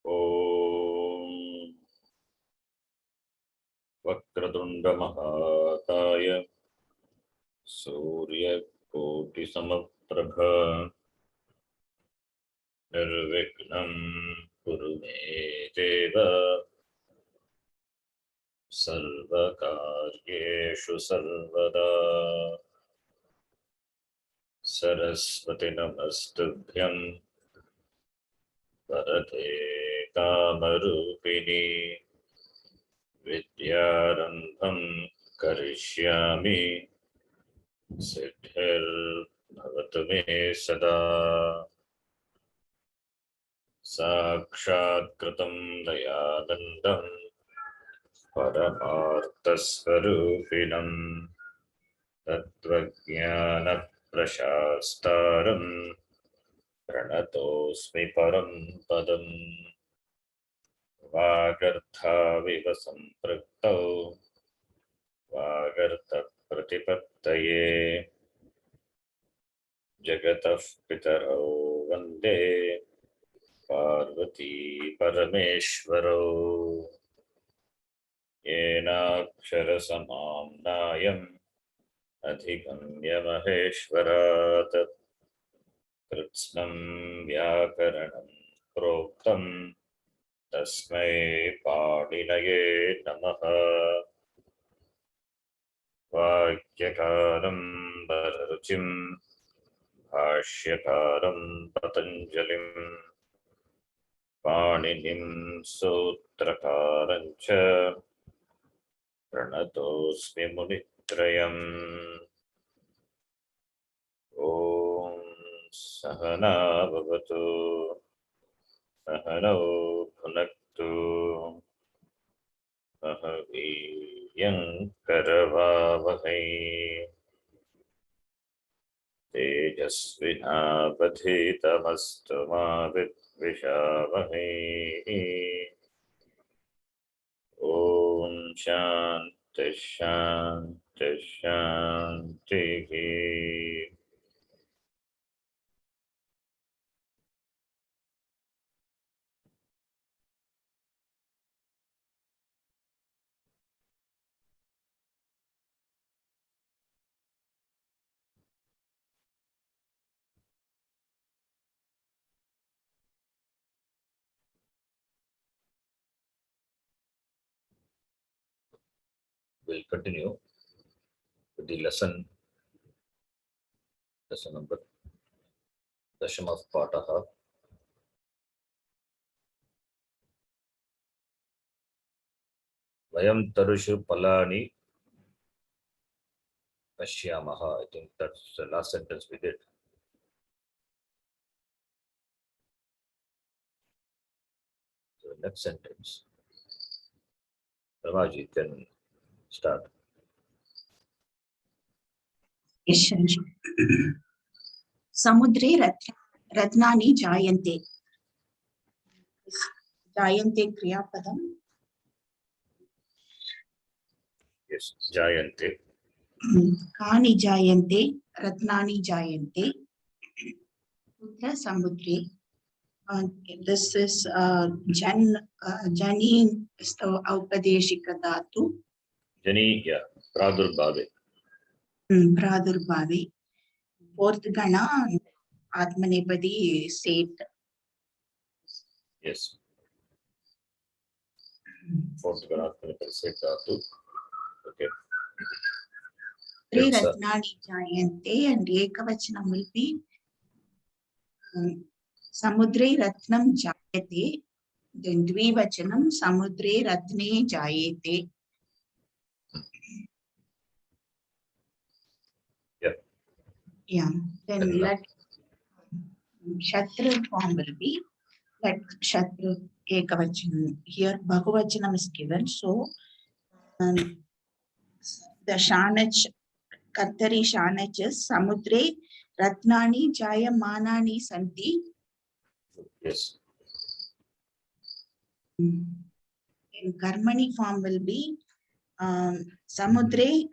ॐ वक्रतुण्डमहाकाय सूर्यकोटिसमप्रभ निर्विघ्नं कुरु मे देव सर्वकार्येषु सर्वदा। सरस्वती नमस्तुभ्यं वरदे कामरूपिणी विद्यारम्भं करिष्यामि सिद्धिर्भवतु मे सदा। साक्षात्कृतं दयानन्दं परमार्थस्वरूपिणं तत्त्वज्ञानप्रशास्तारं प्रणतोऽस्मि परं पदम्। वागर्थाविव सम्पृक्तौ वागर्थप्रतिपत्तये जगतः पितरौ वन्दे पार्वती परमेश्वरौ। येनाक्षरसमाम्नायम् अधिगम्य महेश्वरात् कृत्स्नं व्याकरणं प्रोक्तं तस्मै पाणिनये नमः। वाक्यकारं वररुचिं भाष्यकारं पतञ्जलिं पाणिनिं सूत्रकारं च प्रणतोऽस्मि मुनित्रयम्। ॐ सहना भवतु सहनौ भुनक्तु सह वीर्यङ्करवावहै तेजस्विनावधीतमस्तु मा विद्विषावहै। ॐ शान्ति शान्ति शान्तिः। We'll continue with the lesson number Dashamav Pataha. Vayam Tarushu Palani Pashyamaha. I think that's the last sentence we did. So the next sentence. Ramaji can start. समुद्रे रत्नानि जायन्ते। जायन्ते क्रियापदम। Yes, Jayante. कानि जायन्ते रत्नानि जायन्ते कुत्र समुद्रे। This is Jani औपदेशिक धातु। Jani, yeah, Pradurbhave. Pradurbhave. Fourth gana Atmanepadi set. Yes. Fourth gana Atmanepadi set dhatu. Okay. Three Ratnani Jayante and Ekavachanam will be Samudre Ratnam Jayate. Then Dvivachanam Samudre Ratne Jayate. Yeah. Yeah. Then let Shatra form will be let Shatra Ekavachanam. Here Bhagavachanam is given. So the Shanach Kartari Shanach is Samudre Ratnani Jayamanani Santi. Yes. In Karmani form will be Samudre.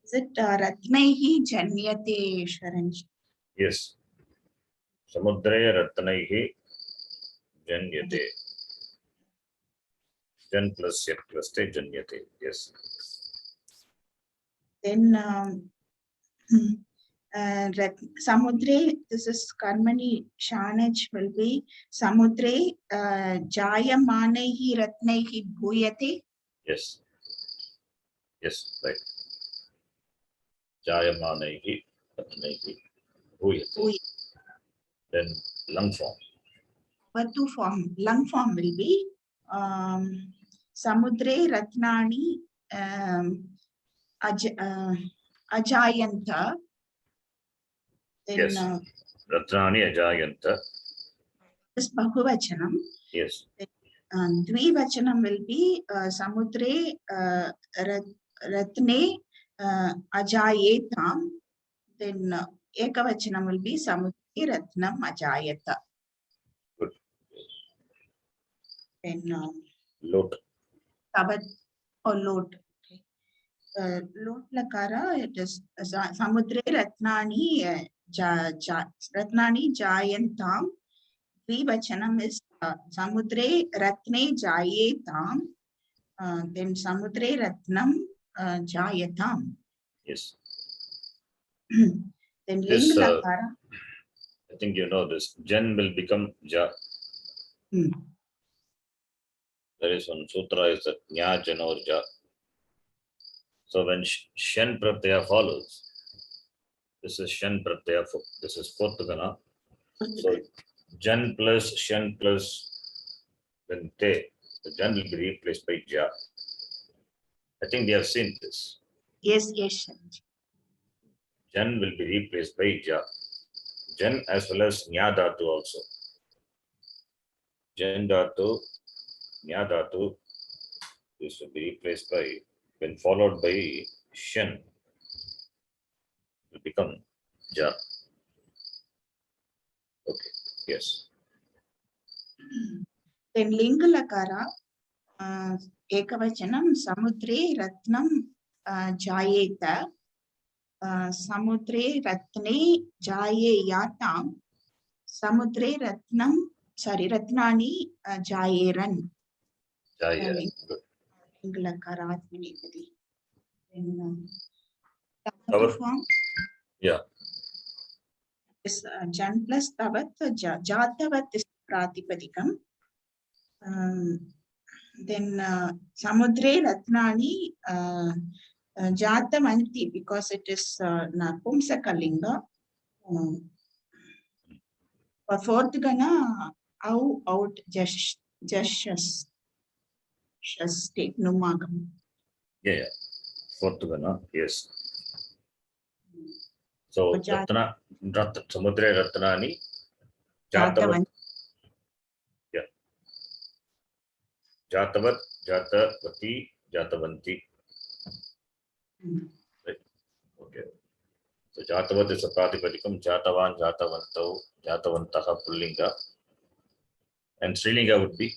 Is it Ratnaihi Janyate Shwaranj? Yes. Samudre Ratnaihi Janyate. Jan plus yet plus te janyate. Yes. Then samudre, this is karmani shanaj will be samudre jayamanehi ratnehi bhuyate. Yes. Yes, right. Jayamanehi ratnehi bhuyate. Then lung form. Vatu form, lung form will be samudre ratnani ajayanta. Then Yes. Ratnani ajayanta. this bahuvachanam. Yes. Dvivachanam will be samudre ratne ajayetam. Then ekavachanam will be samudre ratnam ajayata. Good. Then Lot. tavat or lot. Lot lakara, it is samudre ratnani ratnani jayantam. Dvivachanam is samudre ratne jayetam. Then samudre ratnam jayatam. Yes. Then This, ling lakara. I think you know this. Jan will become ja. There is one sutra is that nya jan or ja. So when shen pratyaya follows, this is shen pratyaya. This is fourth gana. So jan plus shen plus then te. The jan will be replaced by ja. I think they have seen this. Yes, yes. Jan will be replaced by ja. Jan as well as nya dhatu also. Jan dhatu, nya dhatu is to be replaced by, when followed by shen, will become ja. Okay, yes. Then ling lakara, ekavachanam samudre ratnam jayeta. Samudre ratne jayeyatam. Samudre ratnam, sorry, ratnani jayeran. Jayeran. Good. Ling lakara atmanepadi. Then Our form. Yeah. Is jan plus tavat jatavat is pratipadikam. Then samudre ratnani jatavanti, because it is napumsakalinga. For fourth gana au out just take numagam. Yeah. Fourth gana, yes. So ratna, samudre ratnani jatavat. Yeah. Jatavat, jatavati, jatavanti. Right. Okay. So jatavat is a pratipadikam, jatavan, jatavantau, jatavantaha pullinga. And Srilinga would be?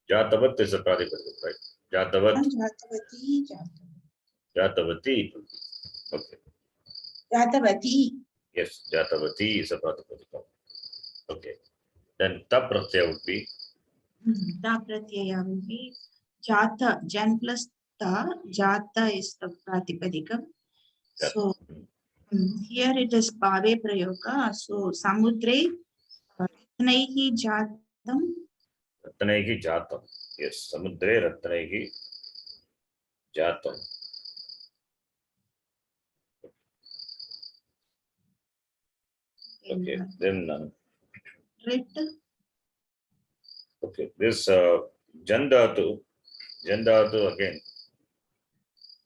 Jatavat is a pratipadikam, right? Jatavat. Jatavati. Okay. Jatavati. Yes, Jatavati is a pratipadikam. Okay. Then ta pratyaya would be? Ta pratyaya would be jata, jan plus ta, jata is the pratipadikam. So here it is bhave prayoga. So samudre ratnaihi jatam. Ratnaihi jatam. Yes, samudre ratnaihi jatam. Okay, then okay, this jandatu again.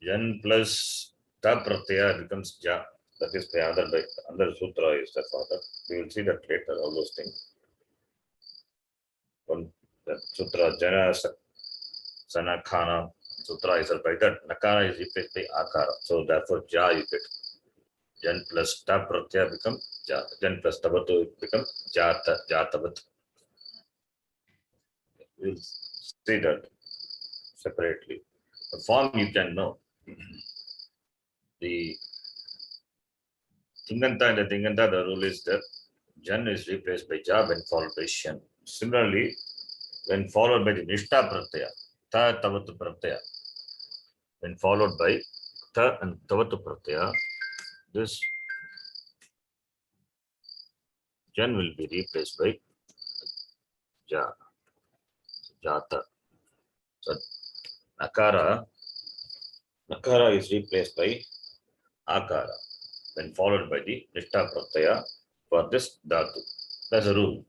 Jan plus ta pratyaya becomes ja. That is the other sutra is the father. We will see that later, all those things. One that sutra jana sanakhana sutra is by that nakara is replaced by akara. So therefore ja you get. Jan plus ta pratyaya become ja. Jan plus tabatu become jata, jatavat. We'll see that separately. The form you can know. the Tinganta and the Tinganta, the rule is that Jan is replaced by Ja when followed by Shan. Similarly, when followed by the Nishta Pratyaya, Ta Tavatu Pratyaya, when followed by Ta and Tavatu Pratyaya, this Jan will be replaced by Ja, Jata. So Nakara is replaced by Akara when followed by the Nishta Pratyaya for this Dhatu. That's a rule.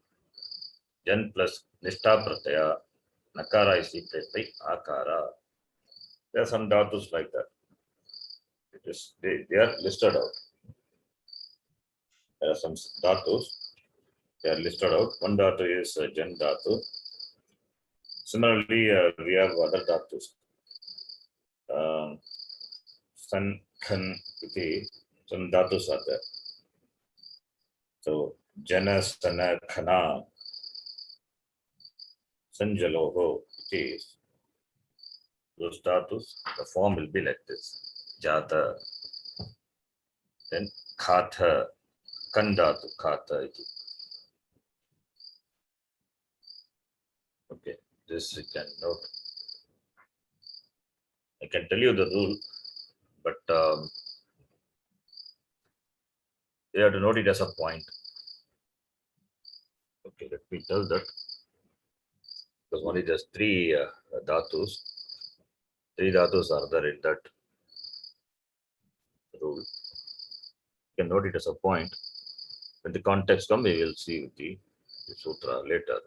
Jan plus Nishta Pratyaya, Nakara is replaced by Akara. There are some dhatus like that. They are listed out. There are some dhatus. They are listed out. One dhatu is Jan dhatu. Similarly, we have other dhatus. San, Khan, iti, some dhatus are there. So, Jana, Sana, Khana, Sanjaloho, iti is those dhatus. The form will be like this. Jata. Then Khatha, Kandhatu, Khatha, iti. Okay, this you can note. I can tell you the rule, but you have to note it as a point. Okay, let me tell that. Because only there's three dhatus. Three dhatus are there in that rule. You can note it as a point. When the context comes, we will see with the sutra later.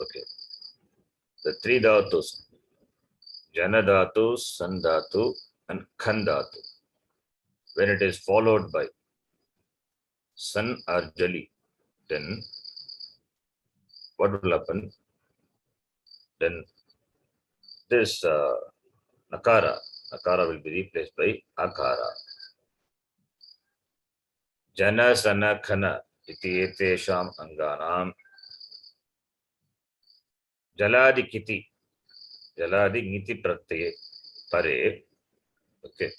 Okay. The three dhatus, Jana dhatu, San dhatu, and Khan dhatu. When it is followed by San or Jali, then what will happen? Then this Nakara will be replaced by Akara. Jana, Sana, Khana, iti etesham anganam. Jaladi kiti, Jaladi niti pratyay pare. Okay,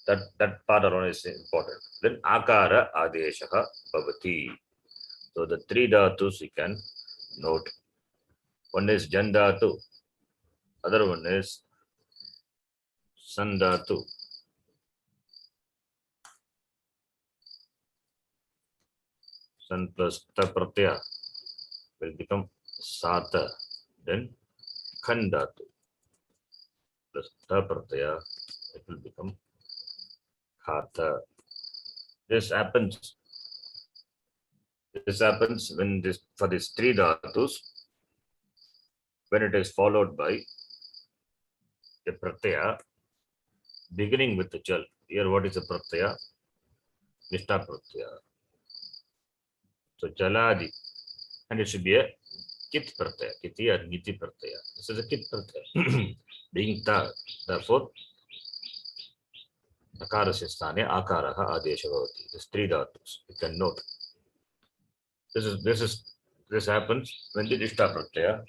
that part alone is important. Then Akara adeshaha bhavati. So the three dhatus you can note. One is Jan dhatu, other one is San dhatu. San plus Ta pratyaya will become Sata. Then Khan dhatu plus Ta pratyaya, it will become Khata. This happens when this for these three dhatus, when it is followed by a pratyaya beginning with the jal. Here, what is a pratyaya? Nishta pratyaya. So jaladi, and it should be a kit pratyaya, kiti or niti pratyaya. This is a kit pratyaya, being ta. Therefore, akarasya sthane akaraha adesha bhavati. This three dhatus you can note. This happens when the nishta pratyaya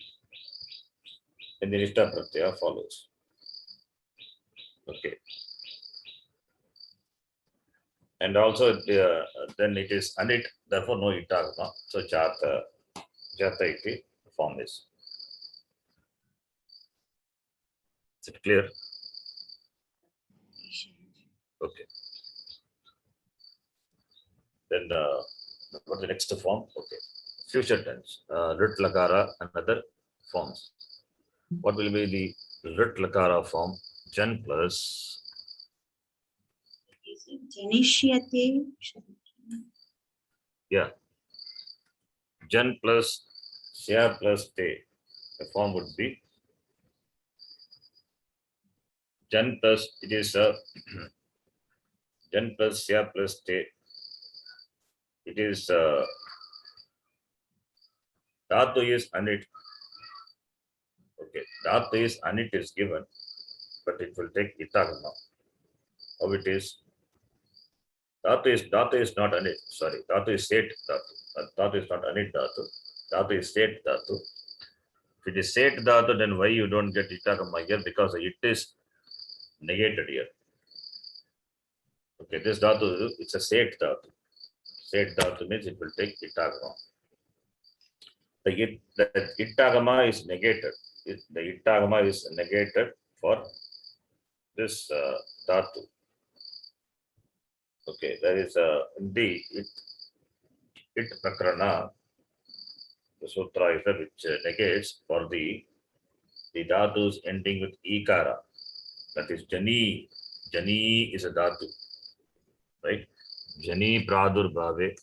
and the nishta pratyaya follows. Okay. And also then it is anit, therefore no itagama. So jata iti form is. Is it clear? Okay. Then what's the next form? Okay. Future tense. Rit lakara and other forms. What will be the Rit lakara form? Jan plus Janishyate. Jan plus Sya plus Te. The form would be Jan plus, it is Jan plus Sya plus Te. It is Dhatu is anit. Okay, Dhatu is anit is given, but it will take itagama. How it is? Dhatu is not anit. Sorry, Dhatu is set dhatu. Dhatu is not anit dhatu. Dhatu is set dhatu. If it is set dhatu, then why you don't get itagama here? Because it is negated here. Okay, this dhatu, it's a set dhatu. Set dhatu means it will take itagama. The itagama is negated. The itagama is negated for this dhatu. Okay, there is in the it prakarana, the sutra is which negates for the dhatus ending with ikara. That is jani. Jani is a dhatu, right? Jani pradurbhave.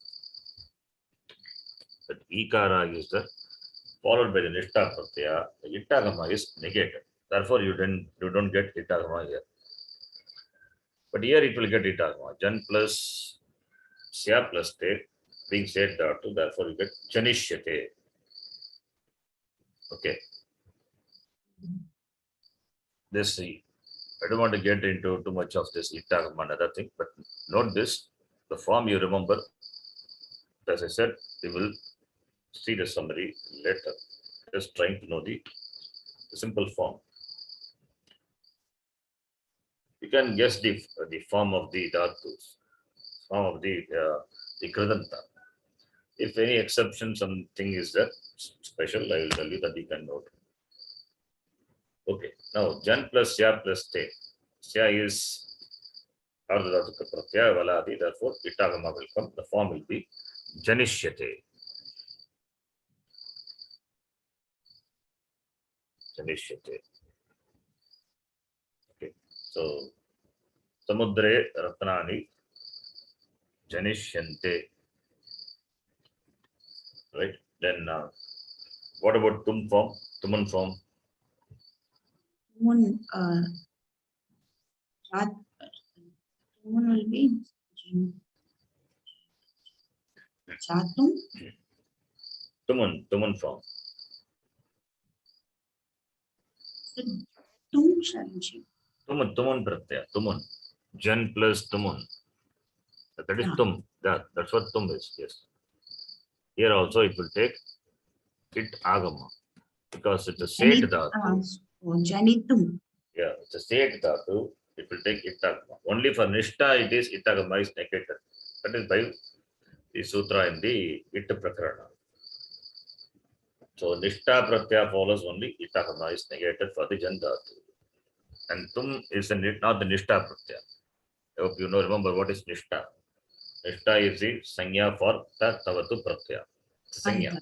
That ikara is the followed by the nishta pratyaya. The itagama is negated. Therefore, you don't get itagama here. But here it will get itagama. Jan plus sya plus te being said dhatu. Therefore, you get janishyate. Okay. This I don't want to get into too much of this itagama and other thing, but note this, the form you remember, as I said, we will see the summary later. Just trying to know the simple form. You can guess the form of the dhatus, form of the kridanta. If any exception, something is there special, I will tell you that you can note. Okay, now jan plus sya plus te. Sya is ardhadhatuka pratyaya valadi, therefore itagama will come. The form will be janishyate. Janishyate. Okay, so samudre ratnani janishyante. Right? Then what about tum form? Tuman form? Tumun will be Chatum. Tuman form. Tum Sharanji. Tuman pratyaya. Tuman. Jan plus tuman. That is tum. That's what tum is. Yes. Here also it will take it agama because it's a set dhatu. Janitum. Yeah, it's a set dhatu. It will take it agama. Only for nishta it is itagama is negated. That is by the sutra in the it prakarana. So nishta pratyaya follows only itagama is negated for the jan dhatu. And tum is not the nishta pratyaya. I hope you know, remember what is nishta. Nishta is the sanya for tat tavatu pratyaya. Sanya.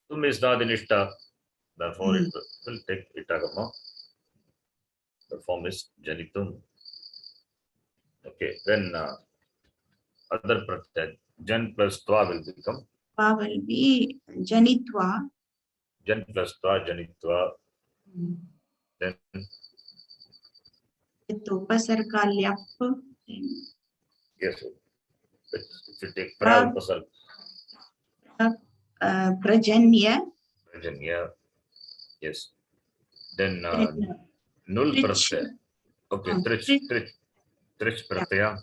Tum is not the nishta. Therefore, it will take itagama. The form is janitum. Okay, then other pratyaya. Jan plus tva will become. Tva will be janitva. Jan plus tva, janitva. Then Upasarga lyap. yes, if you take pra upasarga. Prajanya. Prajanya. Yes. Then null pratyaya. Okay, trich pratyaya.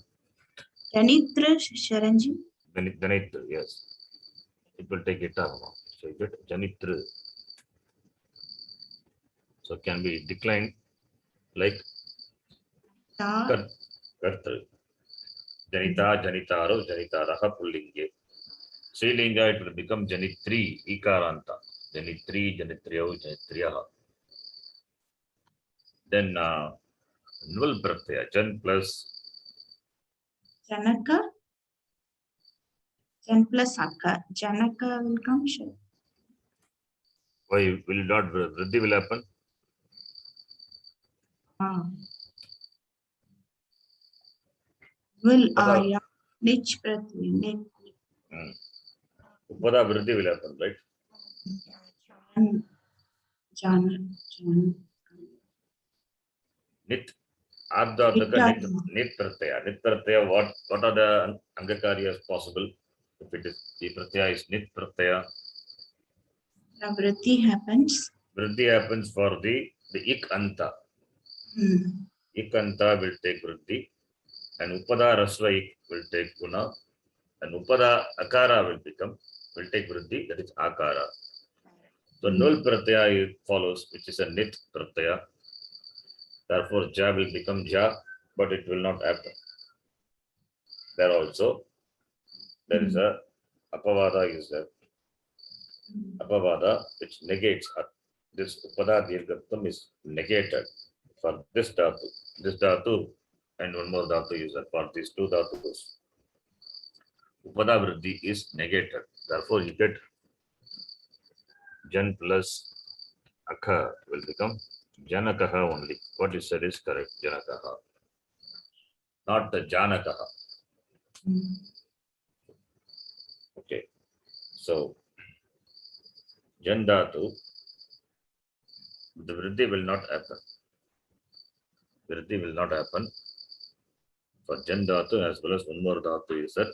Janitra Sharanji. Janitra, yes. It will take itagama. So you get janitra. So it can be declined like kartri. Janita, janitaro, janitaraha pullinge. Srilinga it will become janitri, ikaranta. Janitri, janitriyo, janitriyaha. Then null pratyaya, jan plus Janaka. Jan plus Akka. Janaka will come. why will not vriddhi will happen? Will yeah. Nich Prathi. Upada vriddhi will happen, right? Nit. Nit pratyaya. Nit pratyaya, what are the angakaryas possible? If it is the pratyaya is nit pratyaya. Vriddhi happens. Vriddhi happens for the ik anta. Ik anta will take vriddhi, and upada rasva ik will take guna, and upada akara will take vriddhi, that is akara. So null pratyaya follows, which is a nit pratyaya. Therefore, ja will become ja, but it will not happen. There also, there is a apavada is there. Apavada, which negates this upada dirghatvam is negated for this dhatu. This dhatu and one more dhatu is there. For these two dhatus, upada vriddhi is negated. Therefore, you get jan plus akha will become janakaha only. What you said is correct, janakaha, not the janakaha. Okay, so jan dhatu, the vriddhi will not happen. Vriddhi will not happen for jan dhatu as well as one more dhatu is that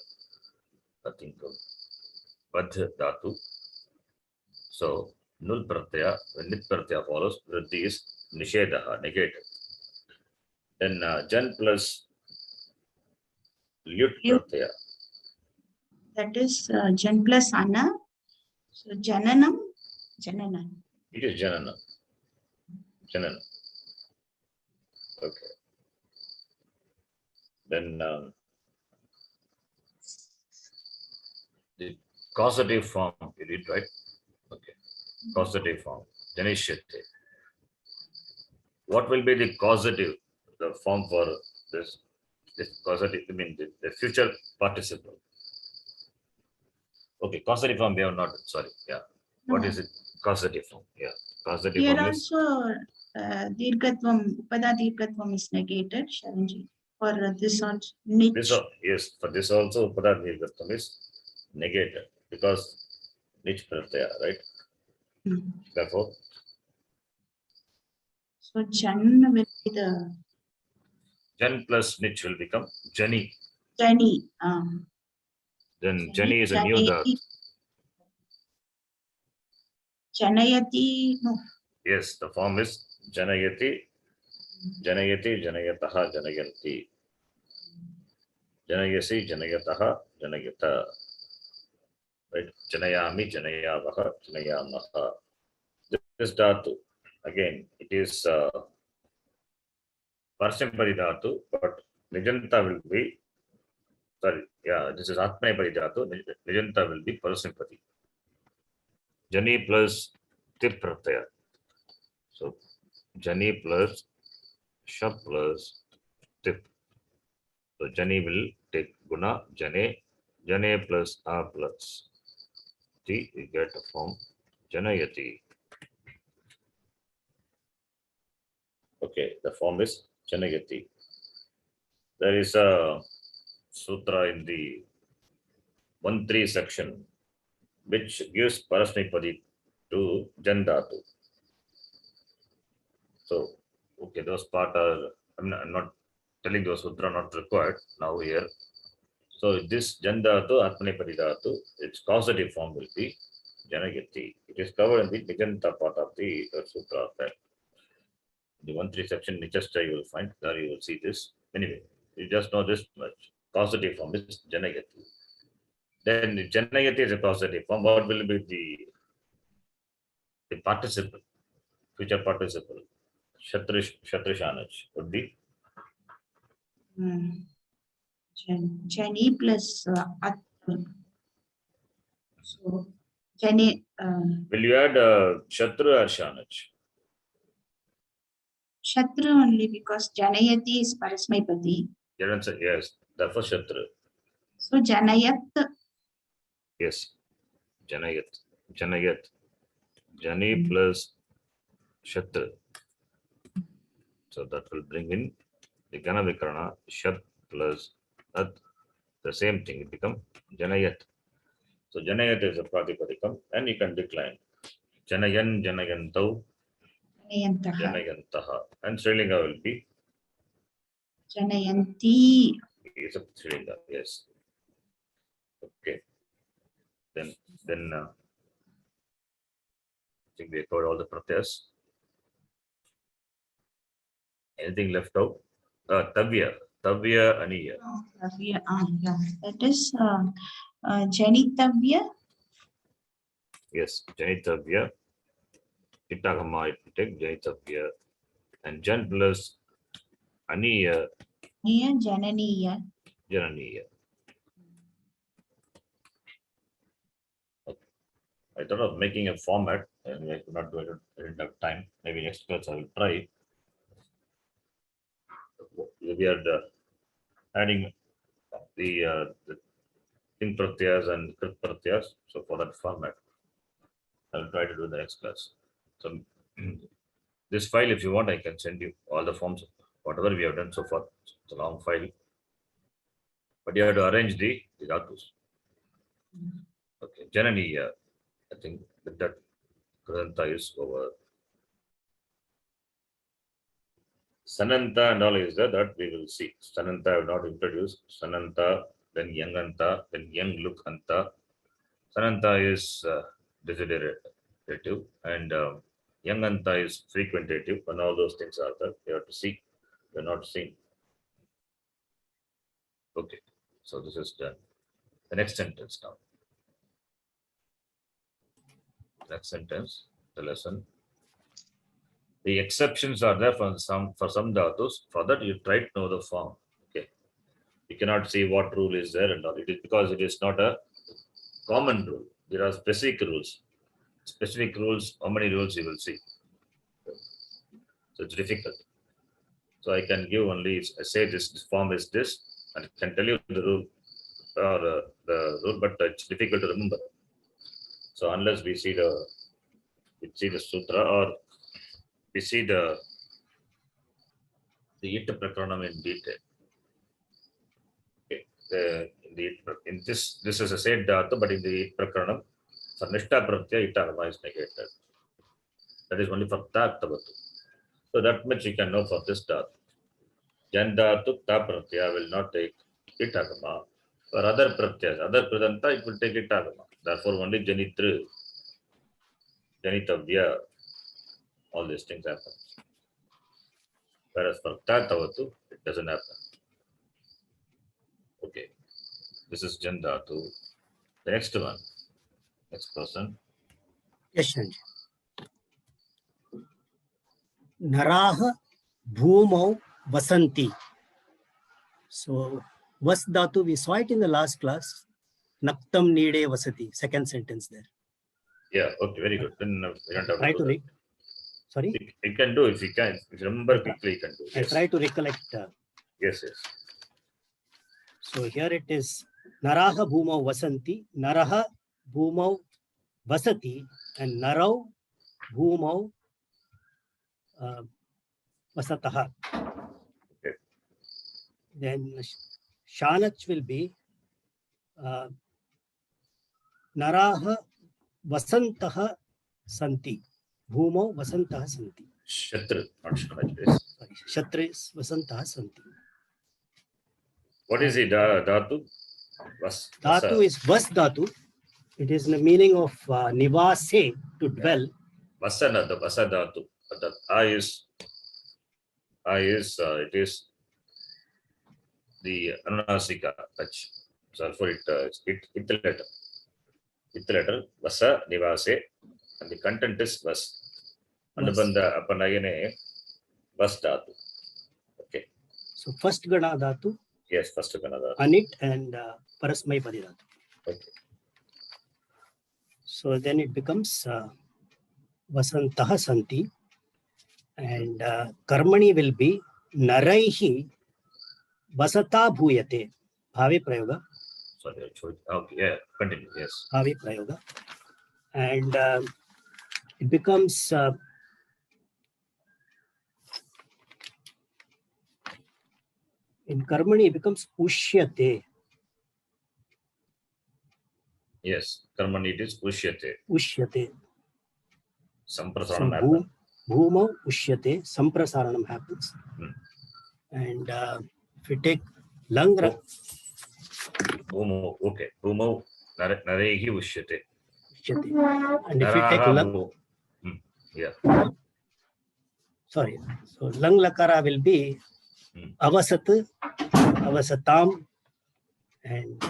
I think vadh dhatu. So nul pratyaya, when nit pratyaya follows, vriddhi is nishedaha, negated. Then jan plus lyut Lyut. pratyaya. That is jan plus ana. So jananam, janana. It is janana. Janana. Okay. Then the causative form, you read right? Okay. Causative form, janishyate. What will be the causative, the form for this causative, I mean the future participle? Okay, causative form we have not, sorry, yeah. What is it? Causative form, yeah. Causative Here form is, also dirghatvam, upada dirghatvam is negated, Sharanji. For this also, nich. this, yes, for this also, upada dirghatvam is negated because nich pratyaya, right? Therefore, So jan will be the jan plus nich will become jani. jani. Then jani is a new dhatu. Janayati, no. Yes, the form is janayati, janayati, janayataha, janayanti. Janayasi, janayataha, janayata. Right? Janayami, janayavaha, janayamaha. This dhatu, again, it is Parsampari dhatu, but Nijanta will be, sorry, yeah, this is Atmanepari dhatu, Nijanta will be Parsampari. Jani plus Tip pratyaya. So, Jani plus Shab plus Tip. So, Jani will take Guna, Jane, Jane plus A plus T, you get a form Janayati. Okay, the form is Janayati. There is a sutra in the 1-3 section which gives Parasmipadi to Jan dhatu. So, okay, those part are, I'm not telling those sutra not required now here. So, this Jan dhatu, Atmanepadi dhatu, its causative form will be Janayati. It is covered in the Nijanta part of the sutra. The 1-3 section, Nichasta, you will find there, you will see this. Anyway, you just know this much. Causative form is Janayati. Then Janayati is a causative form. What will be the participle, future participle? Shatrushanaj would be Jani plus at. So Jani. Will you add Shatru or Shanaj? Shatru only because Janayati is Parasmaipadi. Yes, therefore Shatru. So Janayat. Yes, Janayat. Jani plus Shatru. So that will bring in the Gana Vikarana, Shat plus At. The same thing, it become Janayat. So Janayat is a Pratipadikam and you can decline. Janayan, Janayantau, Janayantaha. And Srilinga will be Janayanti. Is a Srilinga, yes. Okay. Then I think we covered all the pratyas. Anything left out? Tavya, Aniya. Tavya, yeah. That is Janitavya. Yes, Janitavya. Itagama, it will take Janitavya. And Jan plus Aniya, Niya Jananiya. Jananiya. I thought of making a format and I could not do it. I didn't have time. Maybe next class I will try. We are adding the Tin Pratyas and Krit Pratyas. So for that format, I will try to do the next class. So this file, if you want, I can send you all the forms, whatever we have done so far. It's a long file. But you have to arrange the dhatus. Okay, Janani, I think that Grantha is over. Sananta and all is there, that we will see. Sananta I have not introduced. Sananta, then Yanganta, then Yang Look Anta. Sananta is desiderative and Yanganta is frequentative, and all those things are there. You have to see. You're not seeing. Okay, so this is done. The next sentence now. Next sentence, the lesson. The exceptions are there for some dhatus. For that, you try to know the form. Okay, you cannot see what rule is there and all. It is because it is not a common rule. There are specific rules. Specific rules. How many rules you will see? So it's difficult. So I can give only. I say this form is this, and I can tell you the rule or the rule, but it's difficult to remember. So unless we see the sutra or we see the Ita Prakranam in detail. Okay. In this is a said dhatu, but in the Ita Prakranam, for Nishta Pratyaya, Ita Agama is negated. That is only for Ta Tavatu. So that much you can know for this dhatu. Jan dhatu, Ta Pratyaya will not take Ita Agama. For other Pratyas, other Pradanta, it will take Ita Agama. Therefore, only Janitru, Janitavya, all these things happen. Whereas for Ta Tavatu, it doesn't happen. Okay. This is Jan dhatu. The next one. Next person. Yes, Shanji. Naraha Bhumau Vasanti. So, Vas Dhatu, we saw it in the last class. Naktam Nide Vasati, second sentence there. Yeah, okay, very good. Then we don't have Try to to do read. Sorry? that. You can do if you can. If you remember quickly, you can do. I Yes. try to recollect. Yes, yes. So here it is Naraha Bhumau Vasanti, Naraha Bhumau Vasati, and Narau Bhumau Vasataha. Okay. Then Shanach will be Naraha Vasantaha Santi. Bhumau Vasantaha Santi. Shatru, not Shanach, yes. Sorry, Shatris Vasantaha Santi. What is it? Dhatu? Dhatu is Vas Dhatu. It is in the meaning of Nivase, to dwell. Vasana, the Vasa Dhatu. But the it is the Anunasika touch. So therefore it the letter Vasa Nivase, and the content is Vas. Anubandha Apanayane Vas Dhatu. Okay. So first Gana Dhatu, Yes, first Gana Anit and Parasmai Padi Dhatu. Okay. So then it becomes Vasantaha Santi, and Karmani will be Naraihi Vasata Bhuyate. Bhavi Prayoga. Sorry, okay, yeah, continue, yes. Bhavi Prayoga. And it becomes in Karmani it becomes Ushyate. Yes, Karmani it is Ushyate. Ushyate. Samprasaranam So happen. Bhuma Ushyate, Samprasaranam happens. And if we take Langra, Bhumo, okay. Bhumo Narehi Ushyate. Ushyate. And if we take Naraha yeah. Sorry, so Lang Lakara will be Avasat, Avasatam, and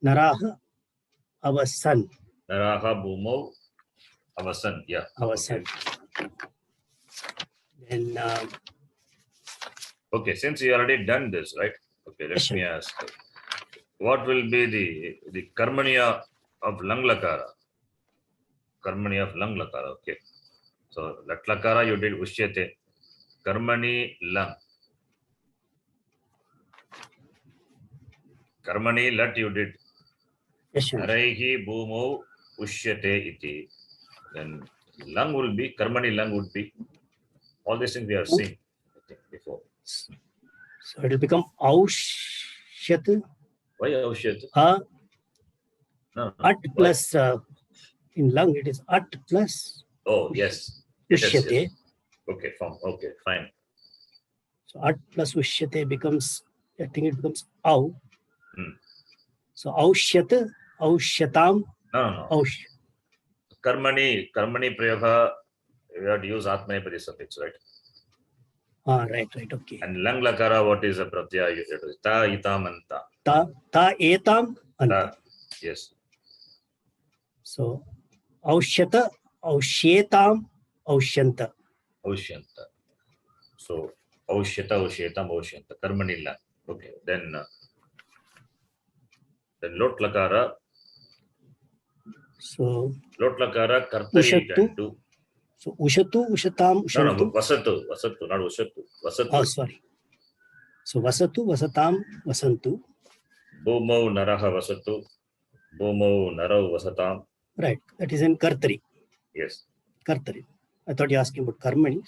Naraha, Avasan. Naraha Bhumo Avasan, yeah. Avasan. Okay. Then Okay, since you already done this, right? Okay, let Yes, me sir. ask. What will be the karmaniya of lang lakara? Karmaniya of lang lakara. Okay. So lat lakara you did ushyate. Karmani lang. Karmani lat you did. Yes, sir. Naraihi bhumau ushyate iti. Then lang will be, karmani lang would be. All these things we have seen, I think, before. So it will become Aushyat. Why ushyate? No. At Why? plus in lung it is at plus Oh, yes. Yes, Ushyate. yes. Okay, okay, fine. So at plus Ushyate becomes, I think it becomes Au. Hmm. So Aushyat, Aushyatam, No. Aush. Karmani prayoga, you have to use Atmanepadi suffix, right? Right, okay. And lang lakara, what is a pratyaya? You have to use ta, itam, anta. Ta etam anta. Yes. So Aushyata, Aushyetam, Aushyanta. Aushyanta. So Aushyata, Aushyetam, Aushyanta. Karmani lang. Okay. Then lot lakara. So Lot lakara, kartari you Ushattu. can do. So Ushatu, Ushatam, Ushantu. No, vasatu, not Ushatu. Vasatu. Oh, sorry. So Vasatu, Vasatam, Vasantu. Bhumau naraha vasatu. Bhumau narau vasatam. Right. That is in Kartari. Yes. Kartari. I thought you were asking about Karmani.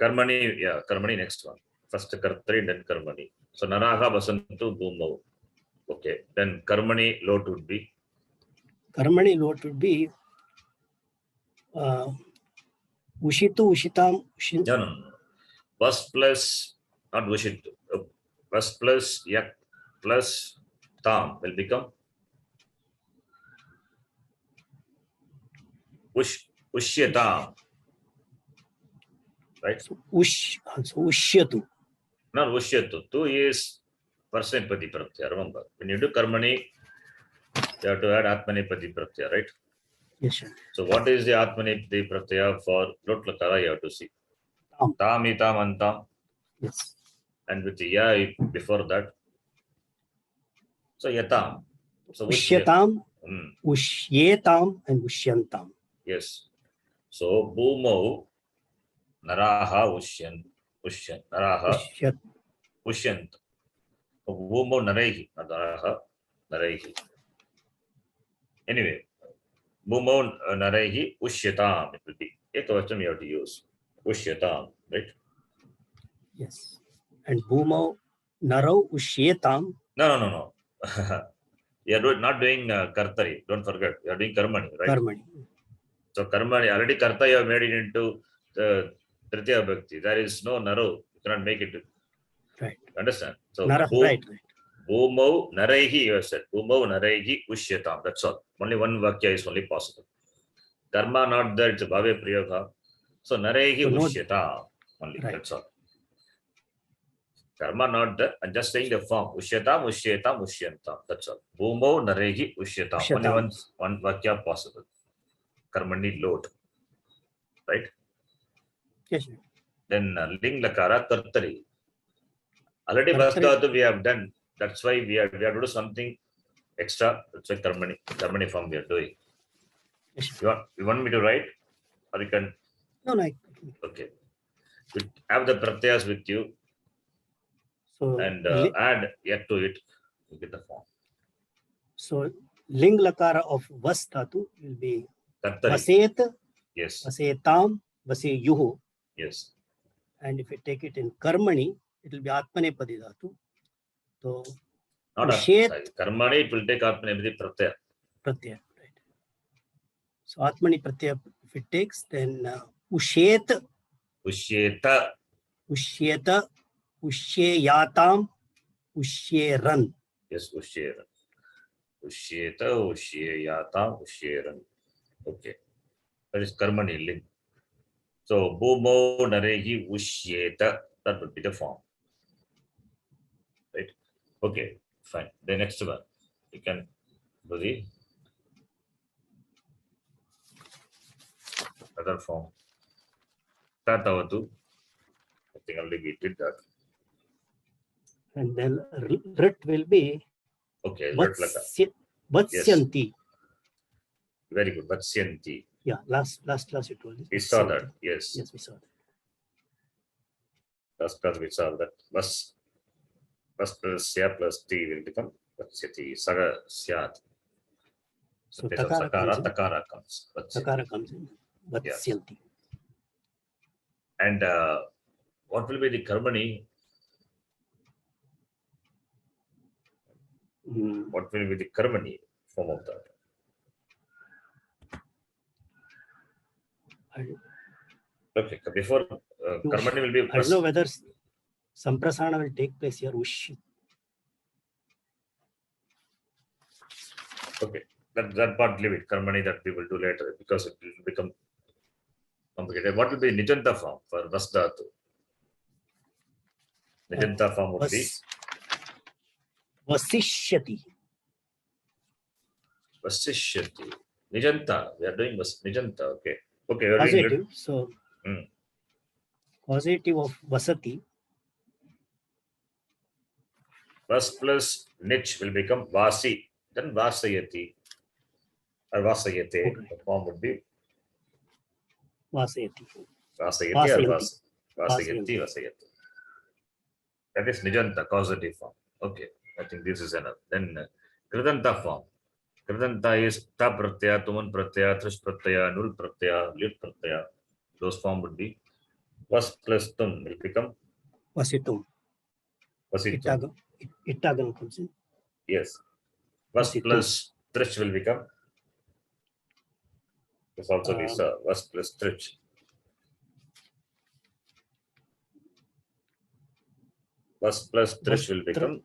Karmani, yeah, Karmani next one. First Kartari, then Karmani. So naraha vasantu bhumau. Okay. Then Karmani lot would be. Karmani lot would be Ushitu, Ushitam, Ushin. No. Was plus, not Ushitu. Was plus yak plus tam will become Ushyatam. Right? So Ushyatu. Not Ushyatu. Tu is Parsanepadi Pratyaya. Remember, when you do Karmani, you have to add Atmanepadi Pratyaya, right? Yes, sir. So what is the Atmanepadi Pratyaya for lot lakara? You have to see. Tam. Tam, itam, antam. Yes. And with the ya before that. So yatam. So Ushyatam, Hmm. Ushyetam, and Ushyantam. Yes. So bhumau naraha ushyan. Naraha Ushyat. ushyant. Bhumau naraihi. Naraha naraihi. Anyway, bhumau naraihi ushyatam. It will be ekavacham you have to use. Ushyatam, right? Yes. And Bhumau Narau Ushyetam. No. You are not doing kartari. Don't forget. You are doing karmani, right? Karmani. So karmani, already karta you have made it into the Tritiya Bhakti. There is no naru. You cannot make it. Right. Understand? So Nara, right. bhumau naraihi, you have said. Bhumau naraihi ushyatam. That's all. Only one vakya is only possible. Karma not there, it's a bhave priyoga. So naraihi So ushyatam. Only. Right. That's all. Karma not there. I'm just saying the form. Ushyatam, ushyatam, ushyantam. That's all. Bhumau naraihi ushyatam. Only Ushyatam. one vakya possible. Karmani load. Right? Yes, sir. Then ling lakara kartari. Already Kartari. vasdhatu we have done. That's why we have to do something extra. That's why karmani form we are doing. Yes, sir. You want me to write? Or you can? No. Okay. You have the pratyas with you So and add yet to it. You get the form. So Ling Lakara of Vas Dhatu will be Kartari. Vaset, Yes. Vasetam, Vaseyuhu. Yes. And if you take it in Karmani, it will be Atmanepadi Dhatu. So Not Ushet karmani, it will take Atmanepadi pratyaya. Pratyaya. Right. So Atmani Pratyaya, if it takes, then Ushet, Ushyeta. Ushyeta, Ushyeyatam, Ushyeran. Yes, ushyeran. Ushyeta, ushyeyatam, ushyeran. Okay. That is karmani ling. So bhumau narehi ushyeta. That would be the form. Right? Okay, fine. The next one. You can do the other form. Tatavatu. I think already we did that. And then rit will be Okay, Latlaka. vatsyanti. Very good. Vatsyanti. Yeah, last class you told us. We saw Vatsyanti. that. Yes. Yes, we saw that. Last class we saw that. Vas plus sya plus t will become Vatsyati. Saga syat. So Place of takara comes in. Takara comes. Vatsyanti. Takara comes in. Vatsyanti. And what will be the karmani? What will be the karmani form of that? Okay, before karmani will be. I don't know whether Samprasana will take place here. Ushi. Okay, that part leave it. Karmani that we will do later because it will become complicated. What will be Nijanta form for Vasdhatu? Nijanta form would be Vasishyati. Vasishyati. Nijanta. We are doing Nijanta. Okay. Okay. You're doing Causative. So causative of Vasati. Vas plus Nich will become Vasi. Then Vasayati. Or Vasayate. Okay. The form would be Vasayati. Vasayati or Vasayanti. Vasayati. Vasayati. That is Nijanta, causative form. Okay. I think this is enough. Then Kridanta form. Kridanta is Ta Pratyaya, Tuman Pratyaya, Trish Pratyaya, Nul Pratyaya, Lit Pratyaya. Those form would be Vas plus Tum will become Vasitum. Vasitum. Ittagam comes in. Yes. Vas Vasitum. plus Trish will become. This also we saw. Vas plus Trish. Vas plus Trish will become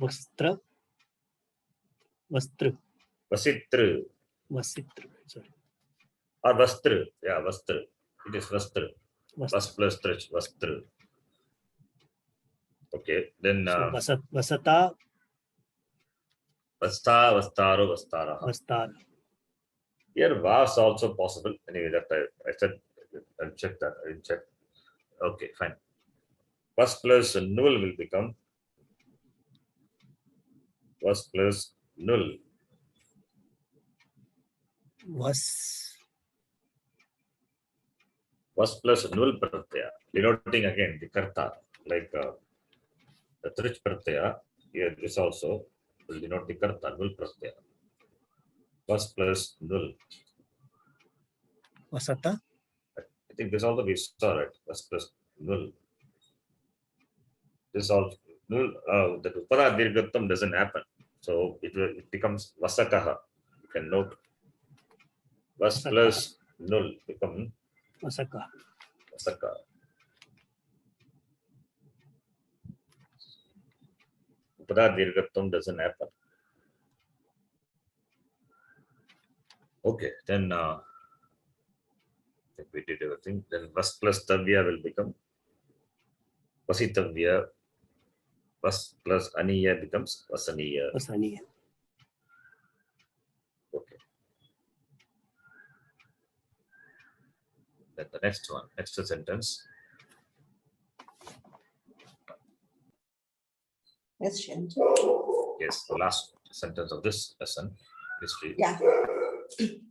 Vastra. Vastru. Vasitru. Vasitru. Sorry. Or Vastru. Yeah, Vastru. It is Vastru. Vas Vastru. plus Trish. Vastru. Okay. Then So Vasata. Vasta, Vastaro, Vastara. Vastara. Here Vas also possible. Anyway, that I said I'll check that. I'll check. Okay, fine. Vas plus Null will become Vas plus Null. Vas plus Null Pratyaya. Denoting again the Karta. Like the Trich Pratyaya. Here this also will denote the Karta. Null Pratyaya. Vas plus Null. Vasata. I think this also we saw, right? Vas plus Null. This also Null. The Upara Dirghatam doesn't happen. So it becomes Vasakaha. You can note. Vas Vasakaha. plus Null become Vasaka. Vasaka. Upara Dirghatam doesn't happen. Okay, then I think we did everything. Then Vas plus Tavya will become Vasitavya. Vas plus Aniya becomes Vasaniya. Vasaniya. Okay. Then the next one, next sentence. Yes, Shanti. Yes, the last sentence of this lesson. Please read. Yeah.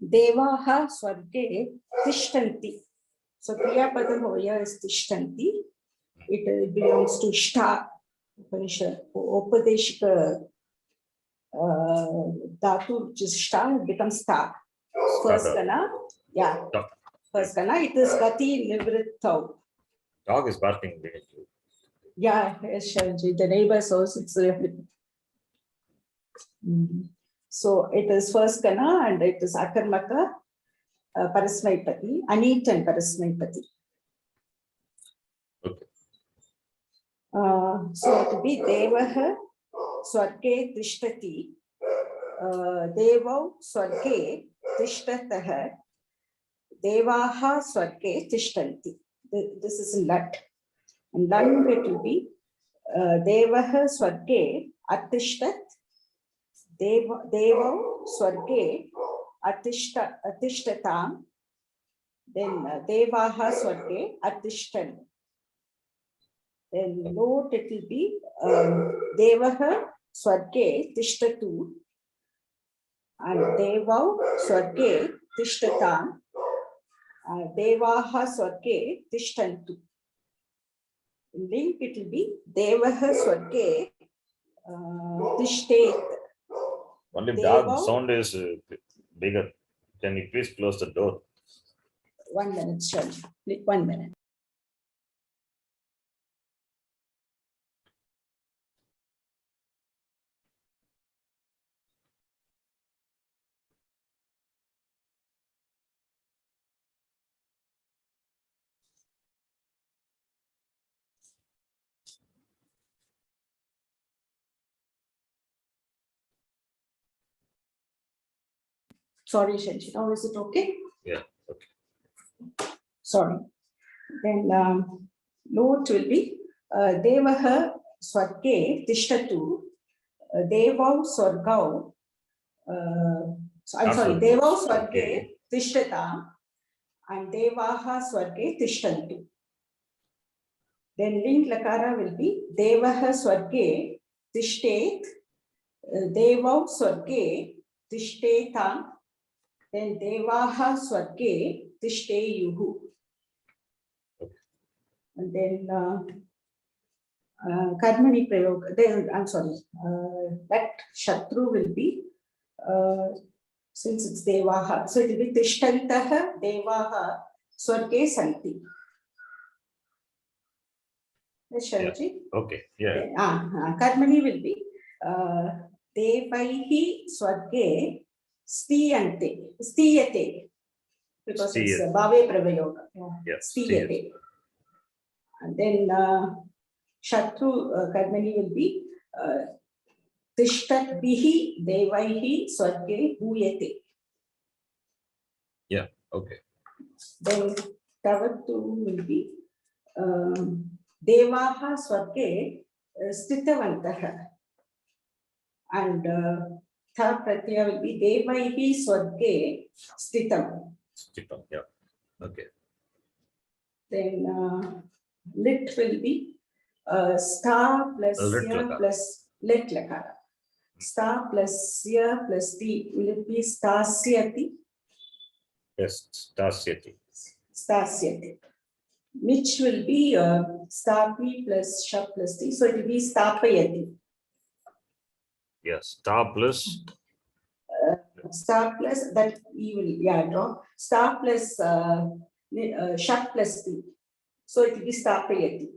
Devaha Swarge Tishtanti. So Kriyapada here is Tishtanti. It belongs to Ishta Upanishad. Upadeshika Dhatu, which is Ishta, becomes Ta. First Kana, yeah. Dog. First Kana, it is Gati Nivrittau. Dog is barking behind you. Yeah, yes, Shanji. The neighbor's house, it's really. So it is first Kana and it is Akarmaka, Parasmaipati, Anit and Parasmaipati. Okay. So it will be Devaha Swarge Tishtati, Devau Swarge Tishtataha, Devaha Swarge Tishtanti. This is in Lat. And Lan it will be Devaha Swarge Atishtat, Devau Swarge Atishtatam, then Devaha Swarge Atishtan. Then note it will be Devaha Swarge Tishtatu and Devau Swarge Tishtatam. Devaha Swarge Tishtantu. In link it will be Devaha Swarge Tishtet. Only Devav. dog sound is bigger. Can you please close the door? 1 minute, sure. 1 minute. Sorry, Shanshi. Now is it okay? Yeah, okay. Sorry. Then note will be Devaha Swarge Tishtatu, Devau Swargau. I'm sorry, Not Devau Swarge. Swarge Tishtata and Devaha Swarge Tishtantu. Then link Lakara will be Devaha Swarge Tishtet, Devau Swarge Tishtetang, then Devaha Swarge Tishteyuhu. And then Karmani Prayog, then I'm sorry, that Shatru will be, since it's Devaha, so it will be Tishtantaha Devaha Swarge Santi. Yes, Sharanji? Okay, yeah. Karmani will be Devaihi Swarge Stiyate, because it's Bhave Pravayoga. Yeah, Stiyate. And then Shatru Karmani will be Tishtat Bihi Devaihi Swarge Bhuyate. Yeah, okay. Then Tavatu will be Devaha Swarge Stitavantaha. And Tha Pratyaya will be Devaihi Swarge Stitam. Stitam, yeah. Okay. Then lit will be star plus Lit ya lakara. plus lit lakara. Star plus ya plus t, will it be stasyati? Yes, Stasyati. Stasyati. Which will be stapi plus sha plus t, so it will be stapayati. Yes, star plus Star plus that e will, yeah, draw. Star plus sha plus t, so it will be stapayati.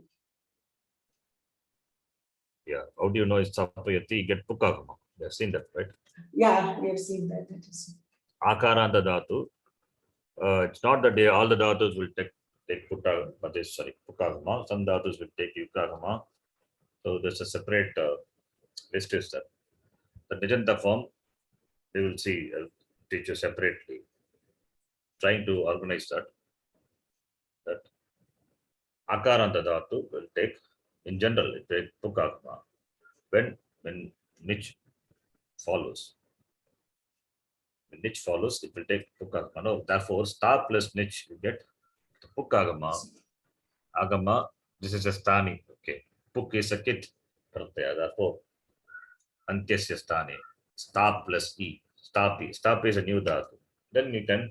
yeah. How do you know it's Sapayati? You get Pukagama. You have seen that, right? Yeah, we have seen that. That is. Akaranta Dhatu. It's not that all the dhatus will take Pukagama. Some dhatus will take Yukagama. So there's a separate list is there. The Nijanta form, they will see, teach you separately. Trying to organize that. That Akaranta Dhatu will take, in general, it take Pukagama. When Nich follows. When Nich follows, it will take Pukagama. No, therefore, star plus Nich, you get Pukagama. Agama, this is a stani. Okay. Puk is a kit. Therefore, Antyasya stani. Stop plus E. Stapi. Stapi is a new dhatu. Then you can,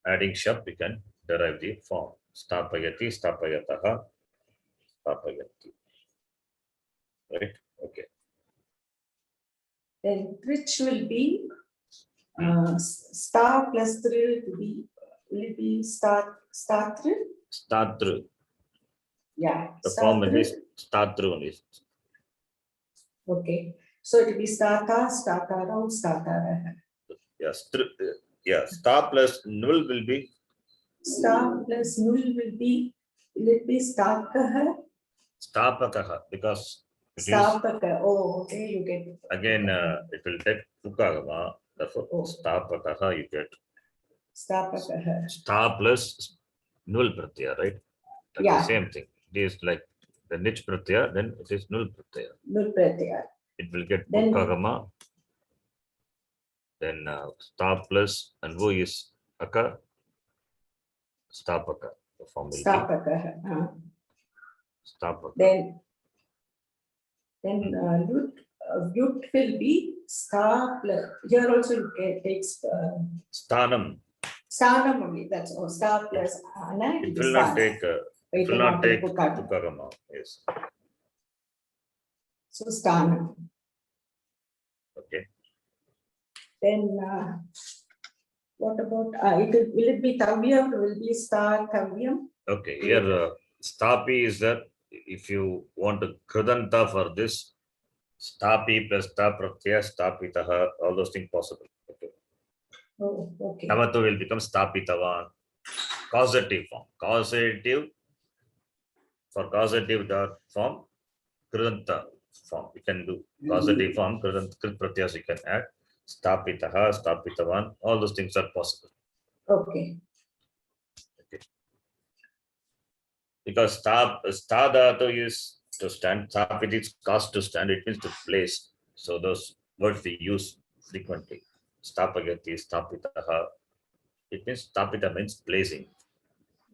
adding shap, we can derive the form. Stapayati, stapayataha, stapayati. Right? Okay. Then which will be star plus 3 will it be star 3? Statru. Yeah. The form will be statru only. Okay. So it will be stata, statara, statara. Yes. Yeah. Star plus null will be Star plus null will it be stakaha? stapakaha because it is Stapaka. Oh, okay, you get it. again it will take Pukagama. Therefore, Oh. stapakaha you get Stapakaha. star plus null pratyaya, right? Like Yeah. the same thing. It is like the nich pratyaya, then it is null pratyaya. Null pratyaya. It will get Then- Pukagama. Then star plus and who is aka stapaka. The form will be Stapakaha. Stapaka. Then Vyut will be sta plus, here also it takes Sthanam. Sthanam only, that's all, sta plus ana. It will not take, it will not take Tukagama. Tukagama. Yes. So Sthanam. Okay. Then what about, will it be Tavyam, will it be sta Tavyam? Okay, here Stapi is that if you want to Kridanta for this, Stapi plus Ta Pratyaya, Stapitaha, all those things possible. Okay. Oh, okay. Tamatu will become Stapitavan. Causative form. Causative, for causative form, Kridanta form. You can do causative form, Krid Pratyas you can add. Stapitaha, Stapitavan, all those things are possible. Okay. Because Stadhatu is to stand, Stapit is cast to stand, it means to place. So those words we use frequently. Stapagati, Stapitaha. It means Stapita means placing.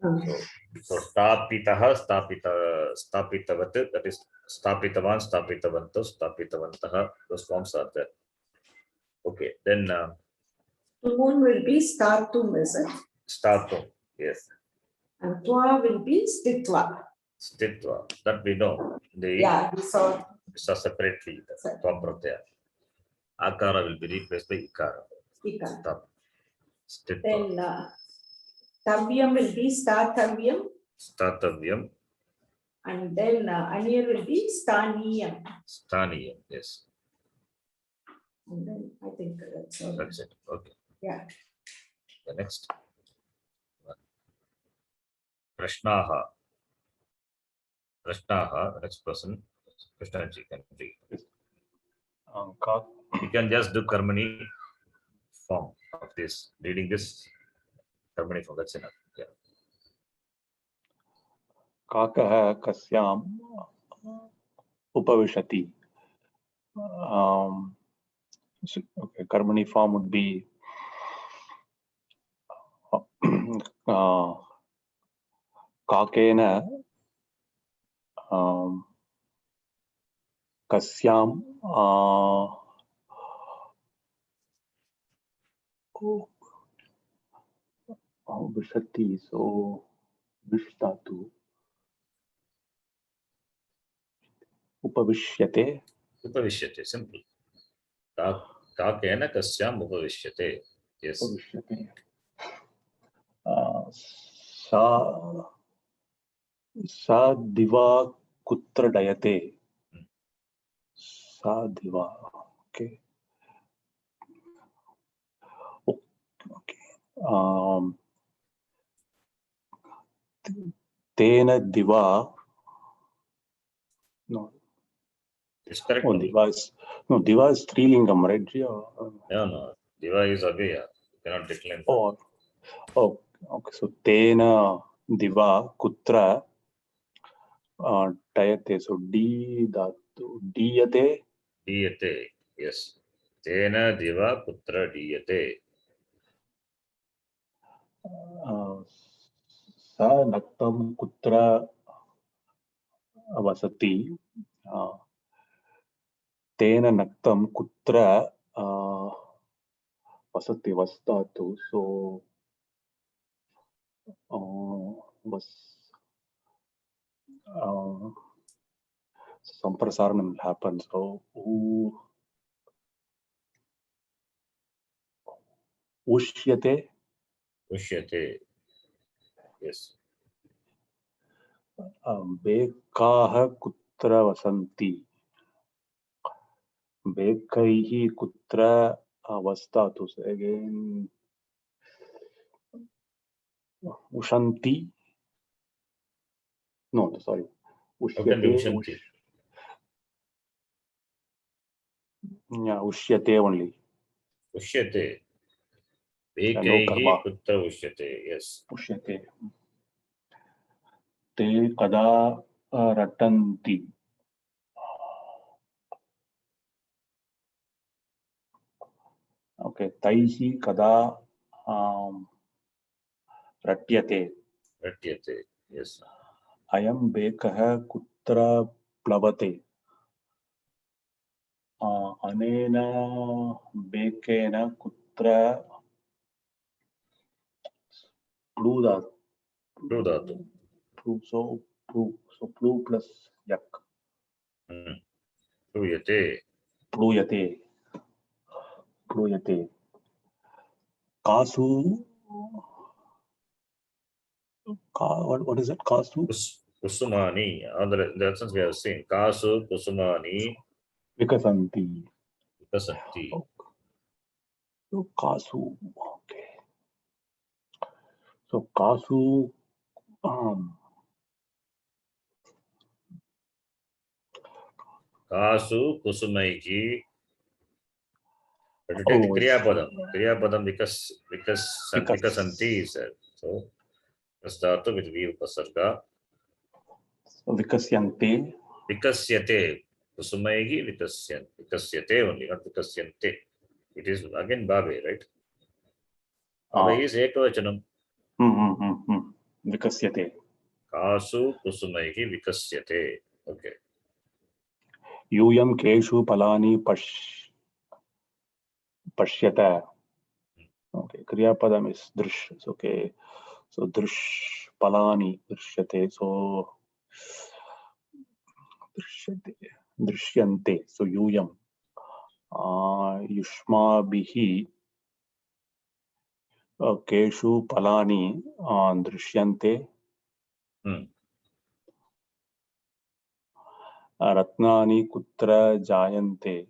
So Stapitaha, Stapitavat, that is Stapitavan, Stapitavanto, Stapitavantaha, those forms are there. Okay, then Tumun will be Statum, is it? Statum, yes. And Twa will be Stitwa. Stitva, that we know. Yeah, we saw. Separately, Twa Pratyaya. Akara will be replaced by Ikara. Ika. Stop. Stitva. Then Tavyam will be sta Tavyam. Statavyam. And then Anir will be Staniyam. Staniyam, yes. And then I think that's all. That's it. Okay. Yeah. The next. Prashnaha. Prashnaha, the next person. Krishnaji can read. You can just do Karmani form of this. Reading this Karmani form, that's enough. Yeah. Kakah kasyam upavishati. Okay, Karmani form would be Kakena kasyam vishati, so vishtatu upavishyate. Upavishyate, simple. Kakena kasyam upavishyate. Yes. Upavishyate. Sa diva kutra dayate. Sa diva. Okay. Okay. Tena diva. No. It's correct. Oh, diva is Strilingam, right? No. Diva is Avya. You cannot decline. Oh, okay. So tena diva kutra dayate. So diyate. Diyate. Yes. Tena diva putra diyate. Sa naktam kutra vasati. Tena naktam kutra vasati vastatu. So some prasaranam will happen. So ushyate. Ushyate. Yes. Bekaha kutra vasanti. Bekaihi kutra vastatu. So again, ushanti. No, sorry. Ushanti. Yeah, ushyate only. Ushyate. No Bekaihi karma. kutra ushyate. Yes. Ushyate. Te kada ratanti. Okay, taihi kada ratyate. Ratyate. Yes. अयं बेकः कुत्र प्लवते? अनेन बेकेन कुत्र प्लू Prudatu. so प्लू plus yak. Pruyate. प्लूयते. Kasu. What is it? Kasu? Kusumani. The essence we have seen. Kasu Kusumani Vikasanti. Vikasanti. So Kasu. Okay. So Kasu. Kasu Kusumaiki. But to take the Kriyapadam Vikasanti is said. So Prasthatu with V Upasarga. So Vikasyante. Vikasyate. Kusumaiki Vikasyate only, not Vikasyante. It is again Babe, right? Babe is Ekavachanam. Vikasyate. Kasu Kusumaiki Vikasyate. Okay. Yuyam Keshu Palani Pashyata. Okay. Kriyapadam is Drish. It's okay. So Drish Palani Drishyate. So Drishyante. So Yuyam. Yushmabihi Keshu Palani Drishyante. Ratnani Kutra Jayante.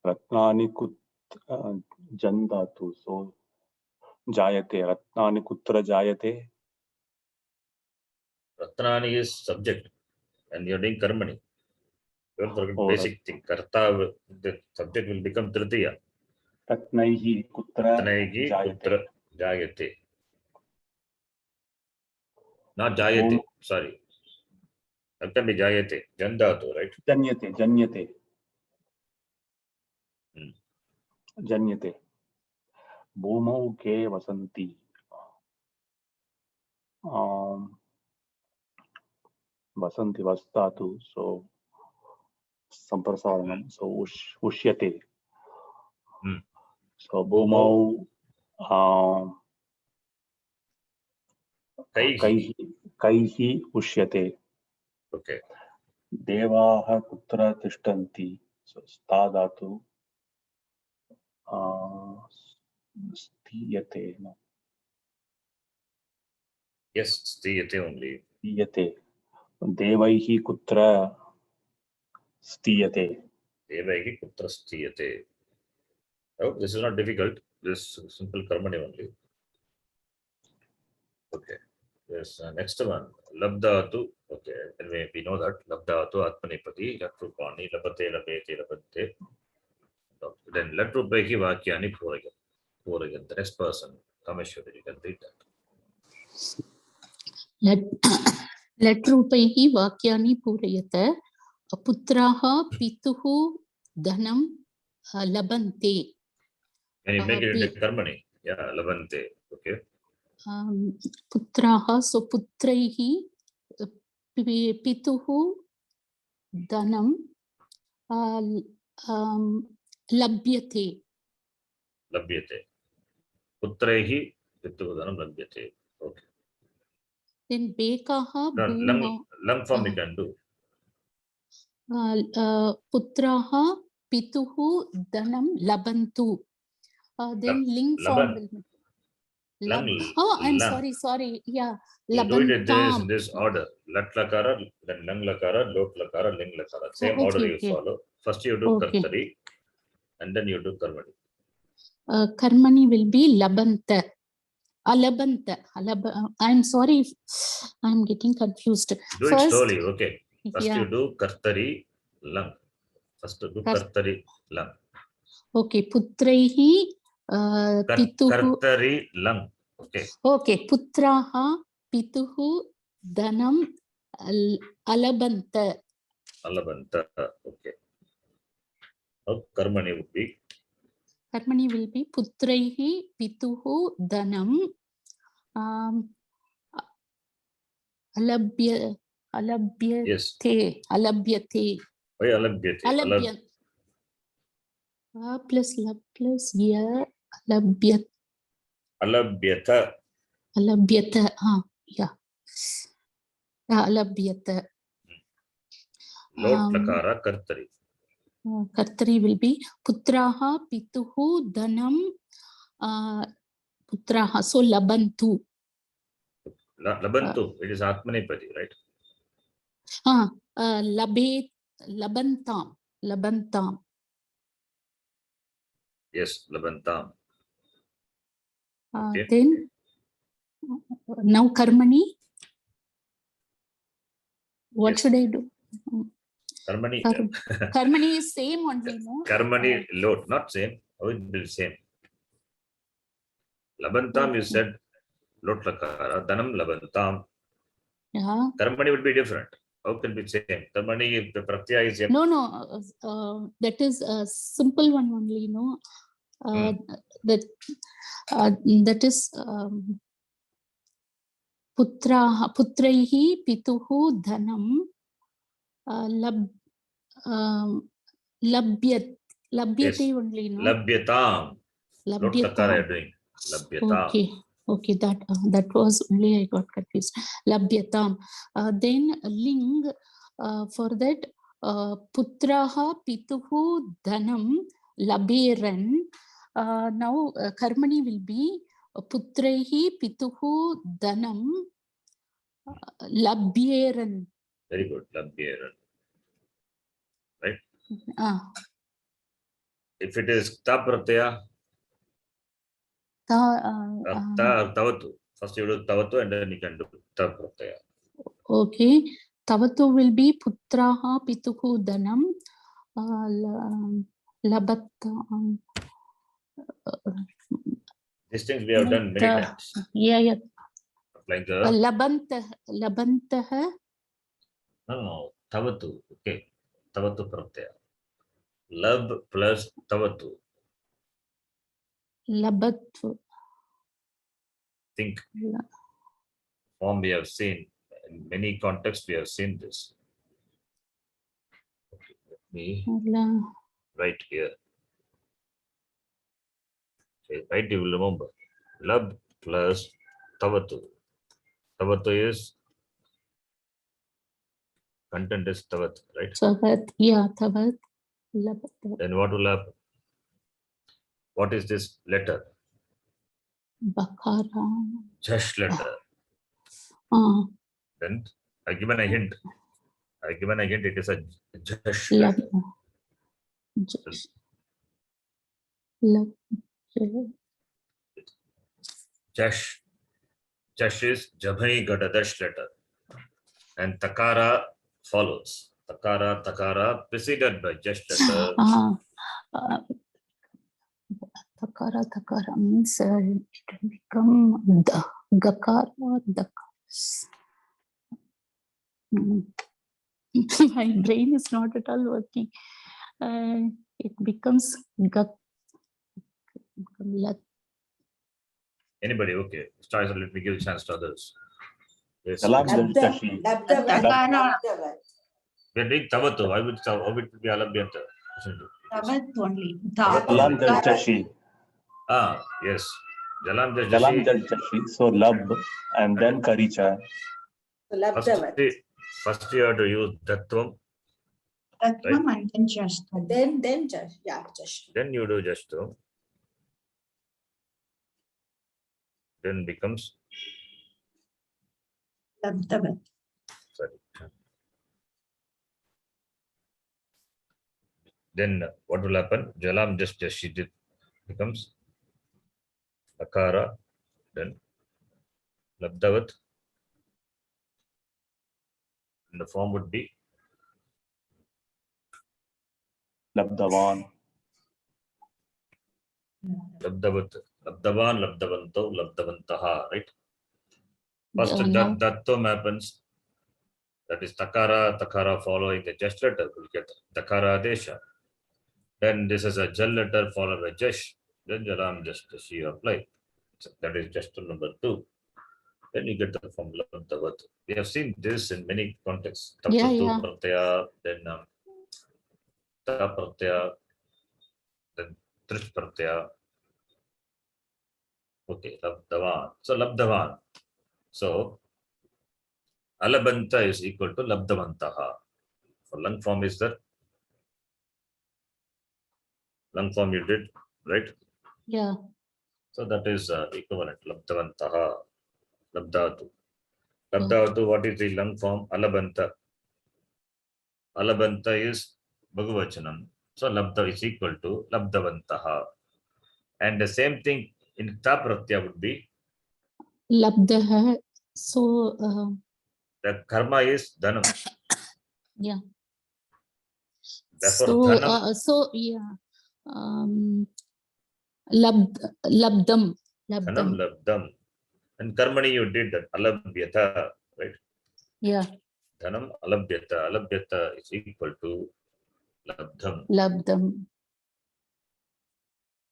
Ratnani Kutra Jandatu. So Jayate. Ratnani Kutra Jayate. Ratnani is subject and you're doing Karmani. Don't forget basic thing. Karta, the subject will become Tritiya. Ratnaihi Kutra Jayate. Not Jayate. Sorry. That can be Jayate. Jandatu, right? Janyate. Janyate. Bhumau ke vasanti. Vasanti vastatu. So Samprasaranam. So Ushyate. So Bhumau Kaihi Ushyate. Okay. Devaha Kutra Tishtanti. So Stadatu. Stiyate. No. Yes, Stiyate only. Stiyate. Devaihi Kutra Stiyate. Devaihi Kutra Stiyate. Oh, this is not difficult. This is simple Karmani only. Okay. Yes, next one. Labdatu. Okay, anyway, we know that. Labdatu Atmanipati. Latrupani. Labate, Labete, Labate. Then Latrupehi Vakyani Puragan. The next person. Kameshwari, you can read that. लट्रूपैः वाक्यानि पूरयत पुत्राः पितुः धनं लभन्ते. Can you make it into Karmani? Yeah, Labante. Okay. पुत्राः सो पुत्रैः पितुः धनं लभ्यते. Putraihi Pituh Dhanam Labhyate. Okay. Then bekaः lung form you can do. पुत्राः पितुः धनं लभन्तु. Then ling form will be. I'm sorry. Yeah. You do it in this order. Lat lakara, then lang lakara, lot lakara, ling lakara. Same order you follow. First you do kartari, and then you do karmani. Karmani will be labanta. Alabanta. I'm sorry if I'm getting confused. Do it slowly, okay. First you do kartari, lang. First do kartari, lang. Okay. Putraihi pituhu. Kartari, lang. Okay. Okay. Putraha pituhu dhanam alabanta. Alabanta. Okay. Now karmani would be. Karmani will be putraihi pituhu dhanam alabhya, alabhyate, Yes. alabhyate, Why alabhyate? alabhya. Plus lab plus ya, alabhyat, Alabhyata. alabhyata. Yeah. Alabhyata. Lot lakara kartari. Kartari will be putraha pituhu dhanam putraha. So labantu. Labantu. It is Atmanepadi, right? Labantam. Labantam. Yes, labantam. Okay. Then now karmani. What Yes. should I do? Karmani. Karmani is same only, no? Karmani lot, not same. How it will be same? Labantam, you said lot lakara. Dhanam labantam. Yeah. Karmani would be different. How can be same? Karmani, if the pratyaya is No, that is a simple one only, no? That is putraihi pituhu dhanam labhyate Yes. only, no? Labhyatam. Lot lakara you are doing. Labhyatam. Okay, that was only I got confused. Labhyatam. Then ling, for that putraha pituhu dhanam laberan. Now karmani will be putraihi pituhu dhanam labyeran. Very good. Labhyaran. If it is ta pratyaya, tavatu. First you do tavatu and then you can do ta pratyaya. Okay, tavatu will be putraha pituhu dhanam labat. These things we have done many times. Yeah. Like Labantah. no, tavatu. Okay, tavatu pratyaya. Lab plus tavatu. Labatu. Think form we have seen in many contexts. We have seen this. Okay, let me write here. Okay, right, you will remember. Lab plus tavatu. Tavatu is content is tavat, right? Tavat, yeah, tavat. Labat. Then what will happen? What is this letter? Bakara. Jash letter. Then I given a hint. It is a jash letter. Jash. Jash is Jabhai Gadadash letter. And Takara follows. Takara preceded by Jash letter. Takara means it will become Gakara. My brain is not at all working. It becomes Anybody? Okay. Start. Let me give a chance to others. Yes. Labdashi. We are doing tavatu. How it will be alabhyanta? Tavat only. Jalam Dalchashi. Yes. Jalam Jalam Dalchashi. Dalchashi. So lab and then karicha. First you have to use Dattvam. Tattvam and then just. Then just, yeah, just. Then you do Jashtvam. Then becomes Tavat. sorry. Then what will happen? Jalam just she did becomes Akara. Then Labdavat. And the form would be Labdavan. Labdavat. Labdavan, Labdavanto, Labdavantaha, right? First Dattvam happens. That is Takara following the Jash letter. We'll get Takara Adesha. Then this is a Jal letter followed by Jash. Then Jalam just she apply. So that is Jashtvam number 2. then you get the form labdavat. We have seen this in many contexts. Yeah, Tapatu yeah. pratyaya, then ta pratyaya, then trich pratyaya. Okay, labdavan. So labdavan. So alabanta is equal to labdavantaha. For lung form is the lung form you did, right? Yeah. So that is equivalent. Labdavantaha, labdatu. Labdatu, what is the lung form? Alabanta. Alabanta is Bhagavachanam. So labda is equal to labdavantaha. And the same thing in ta pratyaya would be Labdah. So, the karma is dhanam. yeah. Therefore, So, dhanam, so yeah. Labdam. dhanam Labdam. labdam. And karmani you did that alabhyata, right? Yeah. Dhanam alabhyata. Alabhyata is equal to labdham. Labdam.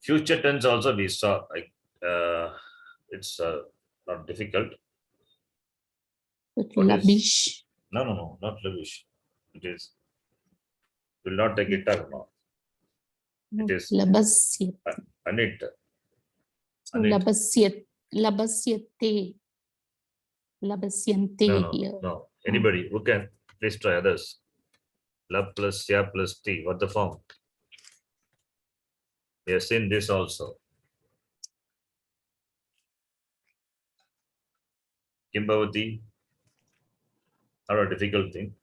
Future tense also we saw, like it's not difficult. What is- Labish. No, not lavish. It is, will not take it up now. It is Labasyat. anit. So Anit. labasyat. Labasyate. Labasyante here. No. Anybody who can, please try others. Lab plus ya plus t. What the form? We have seen this also. Kimbavati. Not a difficult thing.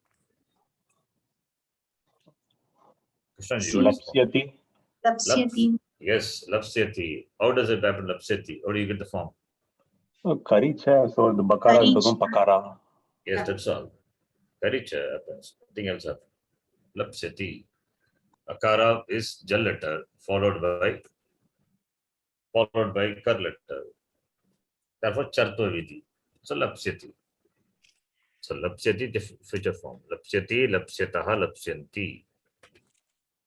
Krishnaji, what is the form? Lapsyati. Lapsyati. Yes, lapsyati. How does it happen, lapsyati? How do you get the form? Karicha, so the bakara Karicha. become pakara. Yes, that's all. Karicha happens. Nothing else happens. Lapsyati. Akara is jal letter followed by kar letter. Therefore, chartva vidhi. So lapsyati. So lapsyati, the future form. Lapsyati, lapsyataha, lapsyanti.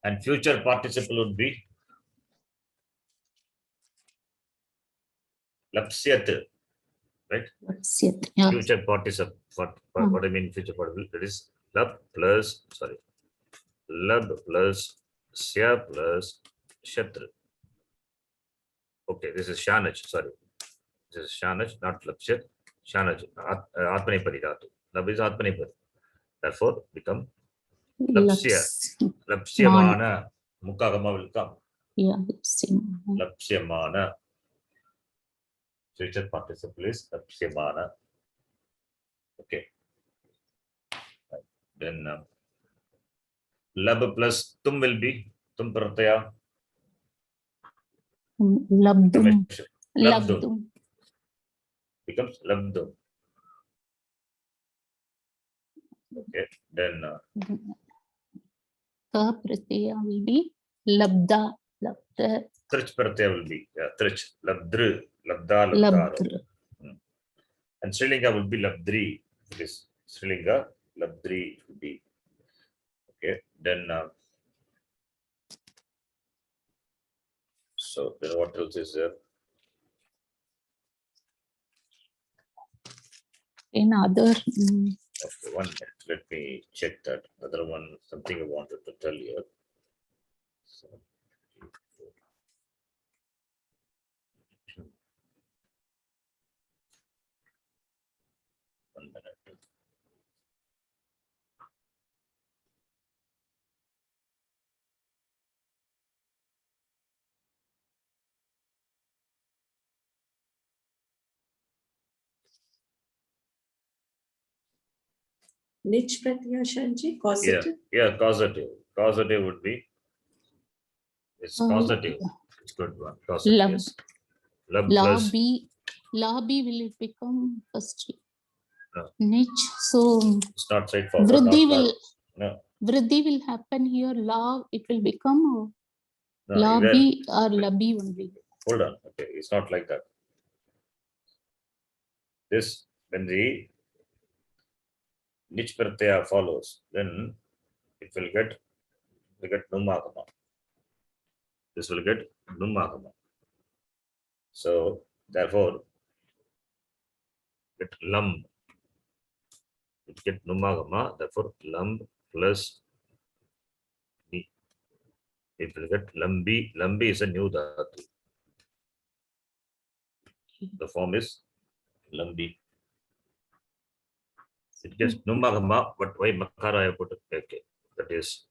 And future participle would be lapsyat, right? Lapsyat. Yeah. Future participle. What I mean future participle? That is lab plus sya plus shatr. Okay, this is shanaj. Sorry, this is shanaj, not lapsyat. Shanaj, atmanepadi dhatu. Lab is atmanepadi. Therefore, become lapsya. Lapsyamana. Mukagama will come. Yeah. Lapsyamana. Lapsyamana. Future participle is lapsyamana. Okay. Then lab plus tum will be tum pratyaya. Labdum. Labdum Labdum. becomes labdum. Okay. Then Ka pratyaya will be labda. Labda. trich pratyaya will be trich. Labdru. Labda. Labdaro. Labdra. And Srilinga will be labdri. It is Srilinga. Labdri will be. Okay. Then so then what else is there? In other. Okay, 1 minute. Let me check that. Other one, something I wanted to tell you. So, 1 minute. Nich pratyaya, Shanji, causative. Yeah, causative. Causative would be, it's causative. It's good one. Causative, Lab. yes. Lab plus, Labi will it become first? No. Niche. So it's not straightforward. Vriddhi not- will. No, Vriddhi will happen here. Lav. It will become no, Labi or Labi only. hold on. Okay, it's not like that. This, when the Nich pratyaya follows, then it will get numagama. This will get numagama. So therefore, get lumb. It get numagama, therefore lumb plus B. It will get lumbi. Lumbi is a new dhatu. The form is lumbi. It gets numagama, but why makara I put it? Okay, that is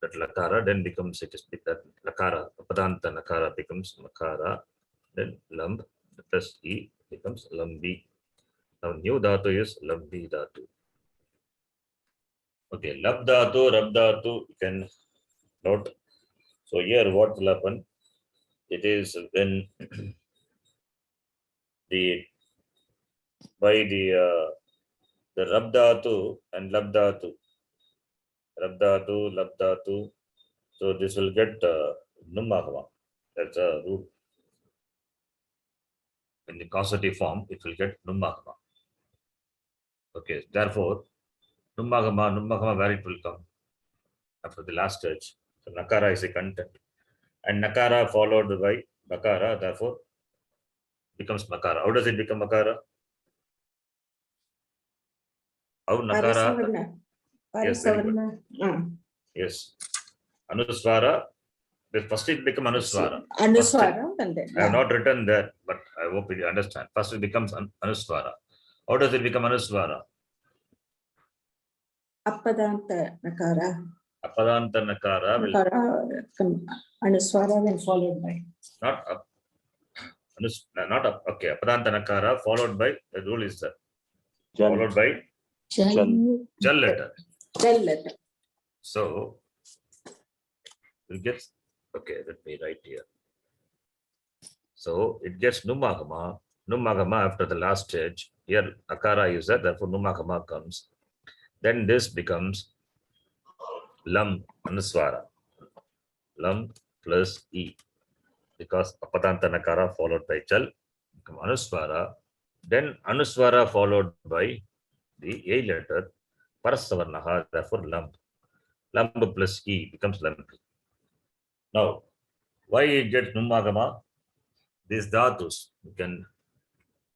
that lakara then becomes it is that lakara, padanta nakara becomes makara, then lumb plus E becomes lumbi. Now new dhatu is lumbi dhatu. Okay, lab dhatu, rab dhatu, you can note. So here what will happen? It is when the by the rab dhatu and lab dhatu. Rab dhatu. So this will get numagama. That's a root. In the causative form, it will get numagama. Okay, therefore, numagama, where it will come? After the last stage. So nakara is a content. And nakara followed by makara, therefore, becomes makara. How does it become makara? How nakara? Parisavarna. Yes, very good. Parisavarna. Yes. Anuswara. First it becomes Anuswara. Anuswara and then. I have not written there, but I hope you understand. First it becomes Anuswara. How does it become Anuswara? Appadanta nakara. Apadanta nakara will Anuswara then followed by. not up. Not up. Okay. Apadanta nakara followed by, the rule is that. Jal. Followed by jal letter. Jal letter. So it gets, okay, let me write here. So it gets numagama after the last stage. Here akara is there, therefore numagama comes. Then this becomes lam anuswara. Lam plus E. Because apadanta nakara followed by chal become anuswara. Then anuswara followed by the A letter parasavarnaha, therefore lam. Lam plus E becomes lampi. Now, why it gets numagama? These dhatus, you can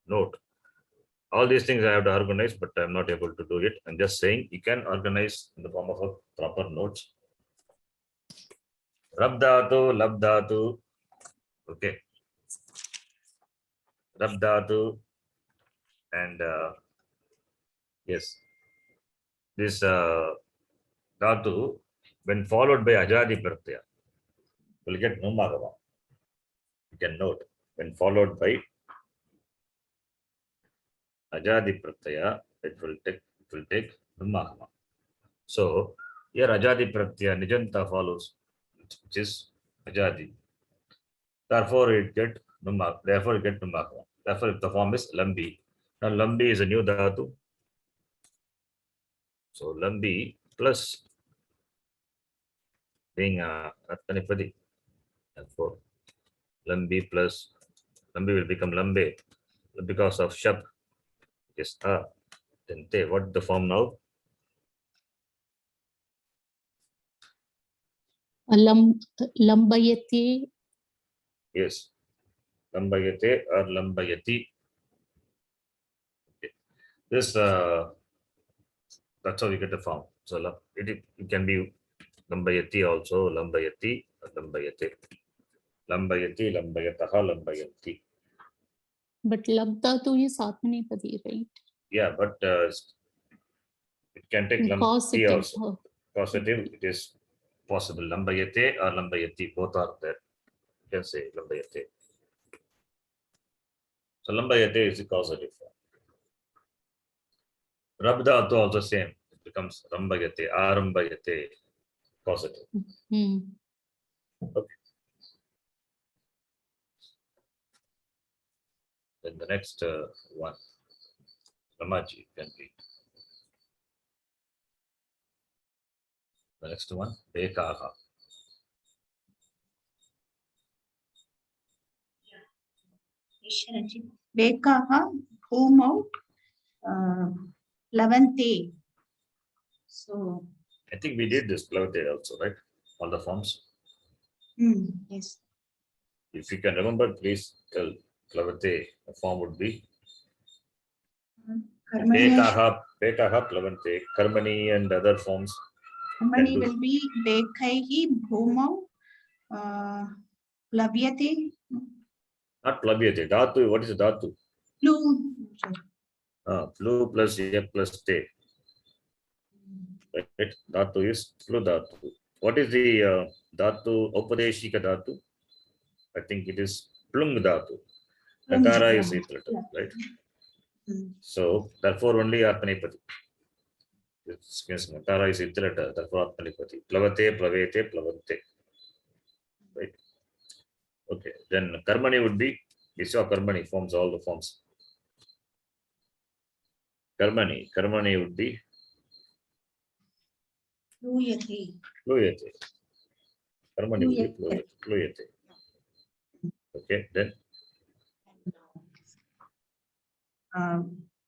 note. All these things I have to organize, but I'm not able to do it. I'm just saying you can organize in the form of a proper notes. Rab dhatu, lab dhatu. Okay. Rab dhatu. And yes, this dhatu, when followed by ajadi pratyaya, will get numagama. You can note, when followed by ajadi pratyaya, it will take numagama. So here ajadi pratyaya nijanta follows, which is ajadi. Therefore it get numagama. Therefore it get numagama. Therefore if the form is lambi. Now lambi is a new dhatu. So lambi plus being Atmanipadi. Therefore lambi plus lambi will become lambe because of shab. Yes, then te. What the form now? Lambayati. Yes, lambayate or lambayati. Okay. This that's how you get the form. So it can be lambayati also, lambayati, lambayate. Lambayati, lambayataha, lambayanti. But labdhatu is Atmanipadi, right? Yeah, but it can take lambayati Causative. also. Causative, it is possible. Lambayate or lambayati, both are there. You can say lambayate. So lambayate is the causative form. Rabdhatu also same. It becomes rambayate, arambayate, causative. Hmm. Okay. Then the next one, Ramaji can read. The next one, Bekaha. Bekaha, bhumau, lavante. So, I think we did this Plavate also, right? All the forms. yes. If you can remember, please tell. Plavate, the form would be Karmani Pekaha Plavante, Karmani and other forms. Karmani do. will be Bekaihi Bhumau Plavyate. Not Plavyate. Dhatu, what is Dhatu? Flu. Flu plus A plus Te. Right? Dhatu is flu Dhatu. What is the Dhatu, Upadeshika Dhatu? I think it is Plung Dhatu. Nakara is iterative, right? So, therefore, only Atmanipati. It means Nakara is iterative, therefore Atmanipati. Plavate, Plavete, Plavante. Right? Okay. Then Karmani would be, Viswa Karmani forms all the forms. Karmani would be Fluyate. Fluyate. Karmani would be Fluyate. Okay, then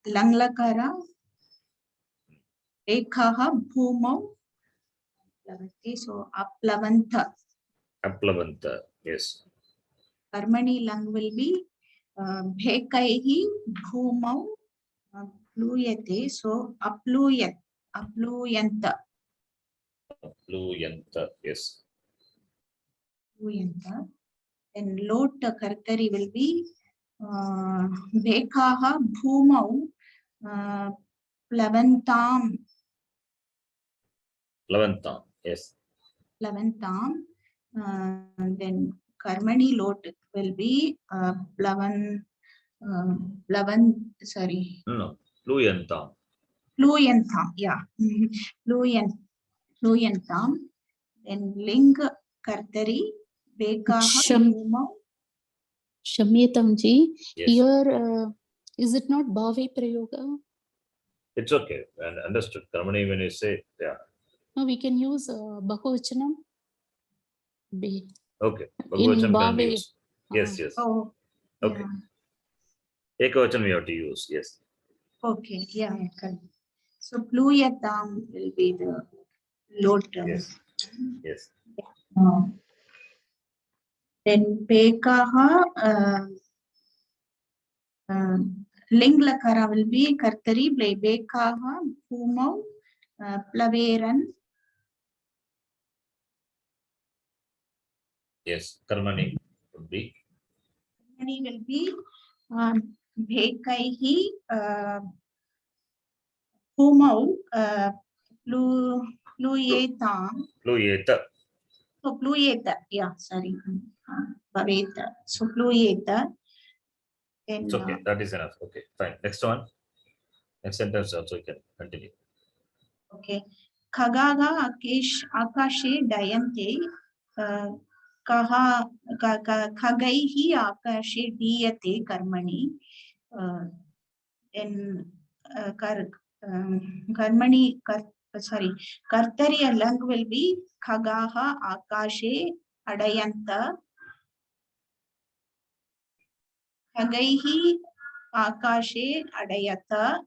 Langlakara Ekaha Bhumau Plavati. So Aplavanta. Aplavanta, yes. Karmani lang will be Bhekaihi Bhumau Pluyate. So Apluyanta. Fluyanta, yes. Pluyanta. Then lot kartari will be Bhekaha Bhumau Plavantam. Plavantam, yes. Plavantam. Then Karmani lot will be sorry. No, Fluyantam. Fluyantam, yeah. Fluyantam. Then Ling Kartari, Bekaha Sham- Bhumau. Shamyatamji, Yes. here is it not Bhave Prayoga? It's okay. And understood. Karmani, when you say, yeah. No, we can use Bahuvachanam. Be. Okay. In Bhagavachan can be Bhave. used. Yes, yes. Oh, Okay. yeah. Ekavachan we have to use, yes. Okay, yeah, correct. So Pluyatam will be the lot. Yes. Yes. Then Bekaha Linglakara will be Kartari, Bekaha Bhumau Plaveran. Yes. Karmani would be Karmani will be Bhekaihi Bhumau Pluyetam. Fluyeta. So Pluyeta, yeah, sorry. Bhaveta. So Pluyeta. Then It's okay. That is enough. Okay, fine. Next one. Next sentence also you can continue. okay. Khagaga Akashe Dayante Khagaihi Akashe Diyate Karmani. Then Karmani, sorry, Kartari alang will be Khagaha Akashe Adayanta. Khagaihi Akashe Adayata.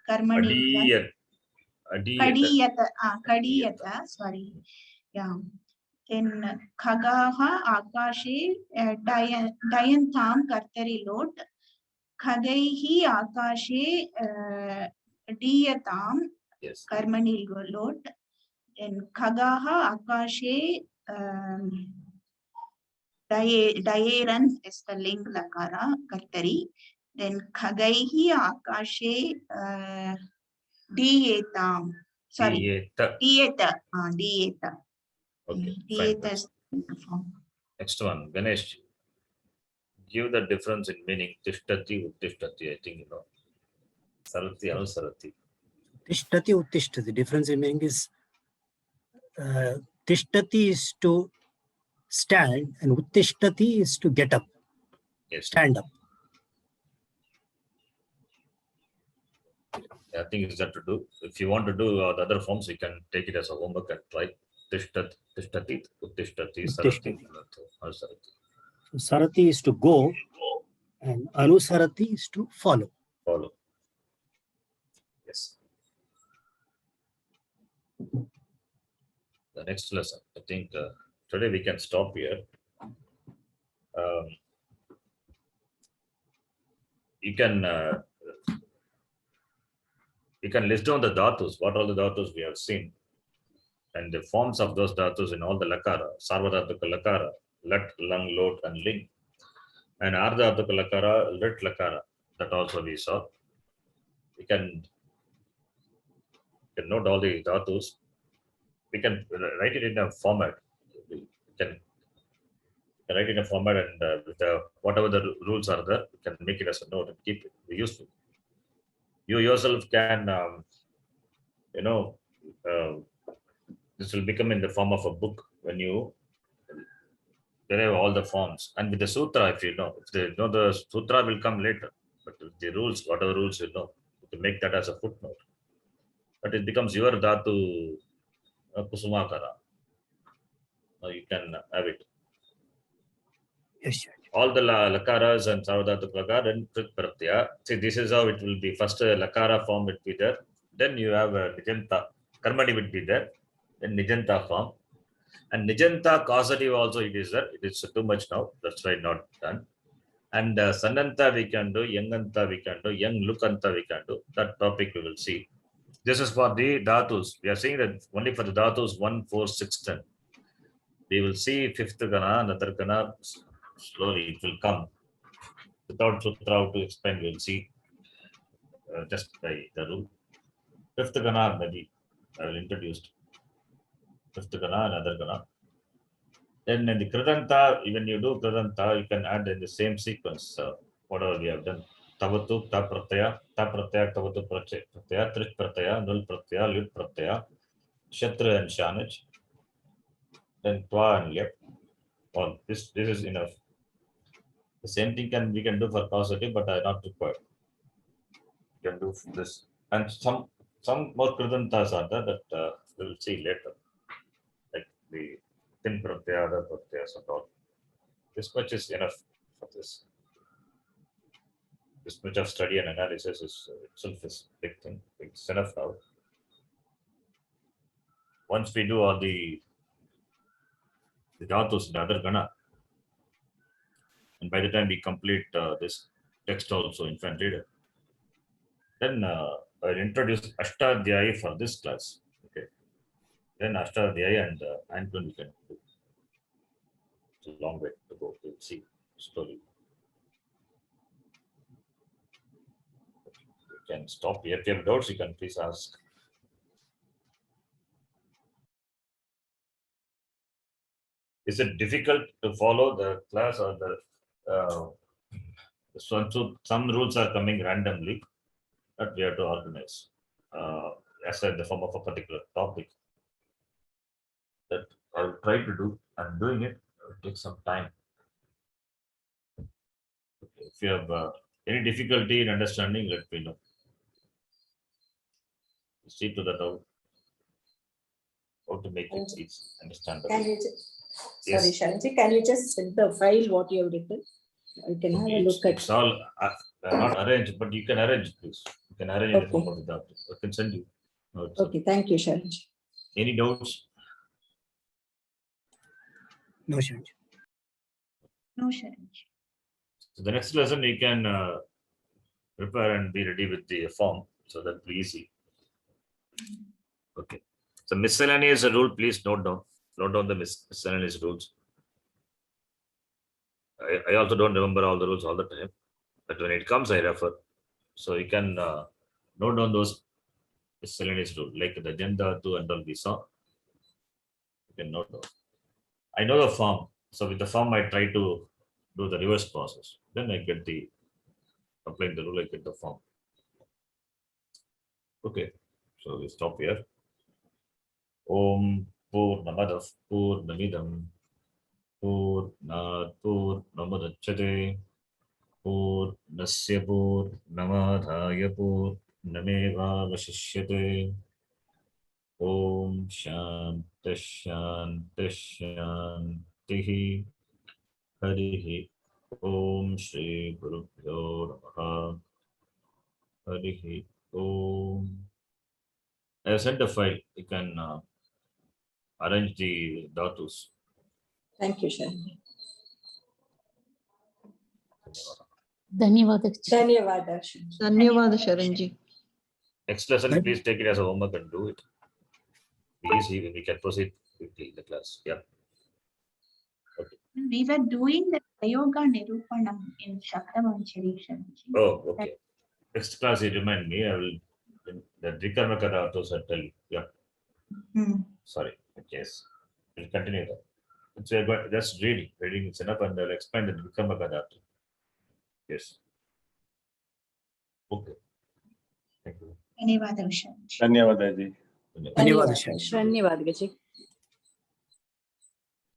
Karmani. Kadiyata, sorry. Yeah. Then Khagaha Akashe Dayantam Kartari lot. Khagaihi Akashe Diyatam. Yes. Karmani lot. Then Khagaha Akashe Dayeran is the ling lakara Kartari. Then Khagaihi Akashe Diyetam. Sorry. Diyeta. Diyeta. Okay, Diyeta fine. is the form. Next one. Ganesh. Give the difference in meaning. Tishtati, Uttishtati. I think you know. Sarati, Anusarati. Tishtati, Uttishtati. The difference in meaning is Tishtati is to stand and Uttishtati is to get up, Yes. stand up. I think it's that to do. If you want to do the other forms, you can take it as a homework and try. Tishtati, Uttishtati, Sarati, Anusarati. So Sarati is to go and Anusarati is to follow. Follow. Yes. The next lesson, I think today we can stop here. you can list down the dhatus, what all the dhatus we have seen, and the forms of those dhatus in all the lakara, sarvadhatuka lakara, lat, lung, lot, and ling, and ardhatuka lakara, lit lakara, that also we saw. We can note all the dhatus. We can write it in a format. We can write in a format, and with whatever the rules are there, we can make it as a note and keep it useful. You yourself can, this will become in the form of a book when you derive all the forms. And with the sutra, if the sutra will come later, but with the rules, whatever rules you make that as a footnote. But it becomes your dhatu kusumakara. Now you can have it. Yes, sure. All the lakaras and sarvadhatu lakara and prit pratyaya. See, this is how it will be. First, lakara form will be there. Then you have nijanta, karmani will be there. Then nijanta form. And nijanta causative also it is there. It is too much now. That's why not done. And sananta we can do, yanganta we can do, yang lukanta we can do. That topic we will see. This is for the dhatus. We are saying that only for the dhatus 1, 4, 6, 10. We will see fifth gana, another gana. Slowly it will come. Without sutra how to explain, we will see just by the rule. Fifth gana, maybe I will introduce. Fifth gana, another gana. Then in the kridanta, when you do kridanta, you can add in the same sequence whatever we have done. Tavatu, ta pratyaya, tavatu pratyaya, trich pratyaya, nul pratyaya, lit pratyaya, shatra and shanaj. Then twa and lep. All this is enough. The same thing we can do for causative, but I not required. You can do this, and some more kridantas are there that we'll see later, like the thin pratyaya, the pratyayas and all. This much is enough for this. This much of study and analysis is itself is big thing. It's enough now. Once we do all the dhatus in the other gana, and by the time we complete this text also in front reader, then I'll introduce Ashtadhyayi for this class. Okay. Then Ashtadhyayi and Anton we can do. It's a long way to go. We'll see slowly. You can stop here. If you have doubts, you can please ask. Is it difficult to follow the class or the so some rules are coming randomly that we have to organize as in the form of a particular topic that I'll try to do. I'm doing it. It will take some time. Okay. If you have any difficulty in understanding, let me know. See to that how to make it easy, understandable. Can you Yes. sorry, Sharanji, can you just send the file what you have written? I can have a look at. It's all not arranged, but you can arrange this. You can arrange in the form Okay. of the I can send you. Okay, thank you, Sharanji. Any doubts? No, Shanji. No, Sharanji. So the next lesson you can prepare and be ready with the form, so that will be easy. Okay. So miscellaneous rule, please note down the miscellaneous rules. I also don't remember all the rules all the time, but when it comes, I refer. So you can note down those miscellaneous rules, like the agenda to and all we saw. You can note down. I know the form, so with the form I try to do the reverse process. Then I get the applying the rule, I get the form. Okay, so we stop here. Om Purnamadav Purnamidam Purnat Purnamudachyate Purnasya Purnamadhaya Purnameva Vashishyate. Om Shanti Shanti Shanti Harihi Om Shri Gurubhyo Namaha Harihi Om. I have sent a file. You can arrange the dhatus. Thank you, Sharanji. ధన్యవాదాలు. ధన్యవాదాలు శరణ్జీ. ధన్యవాదాలు శరణ్జీ. Next lesson, please take it as a homework and do it. Easy, we can proceed quickly in the class. Yeah. We were doing the Prayoga Nirupanam in Shabdamanjari, Sharanji. Oh, okay. Next class, you remind me, I will, the Vikarma Kadhatus I'll tell you. Yeah, Hmm. sorry. Yes. We'll continue that. It's just reading. Reading is enough and I'll explain the Vikarma Kadhatu. Yes. Okay. Thank you. ధన్యవాదాలు, Sharanji. ధన్యవాదాలు G. ధన్యవాదాలు. ధన్యవాదాలు.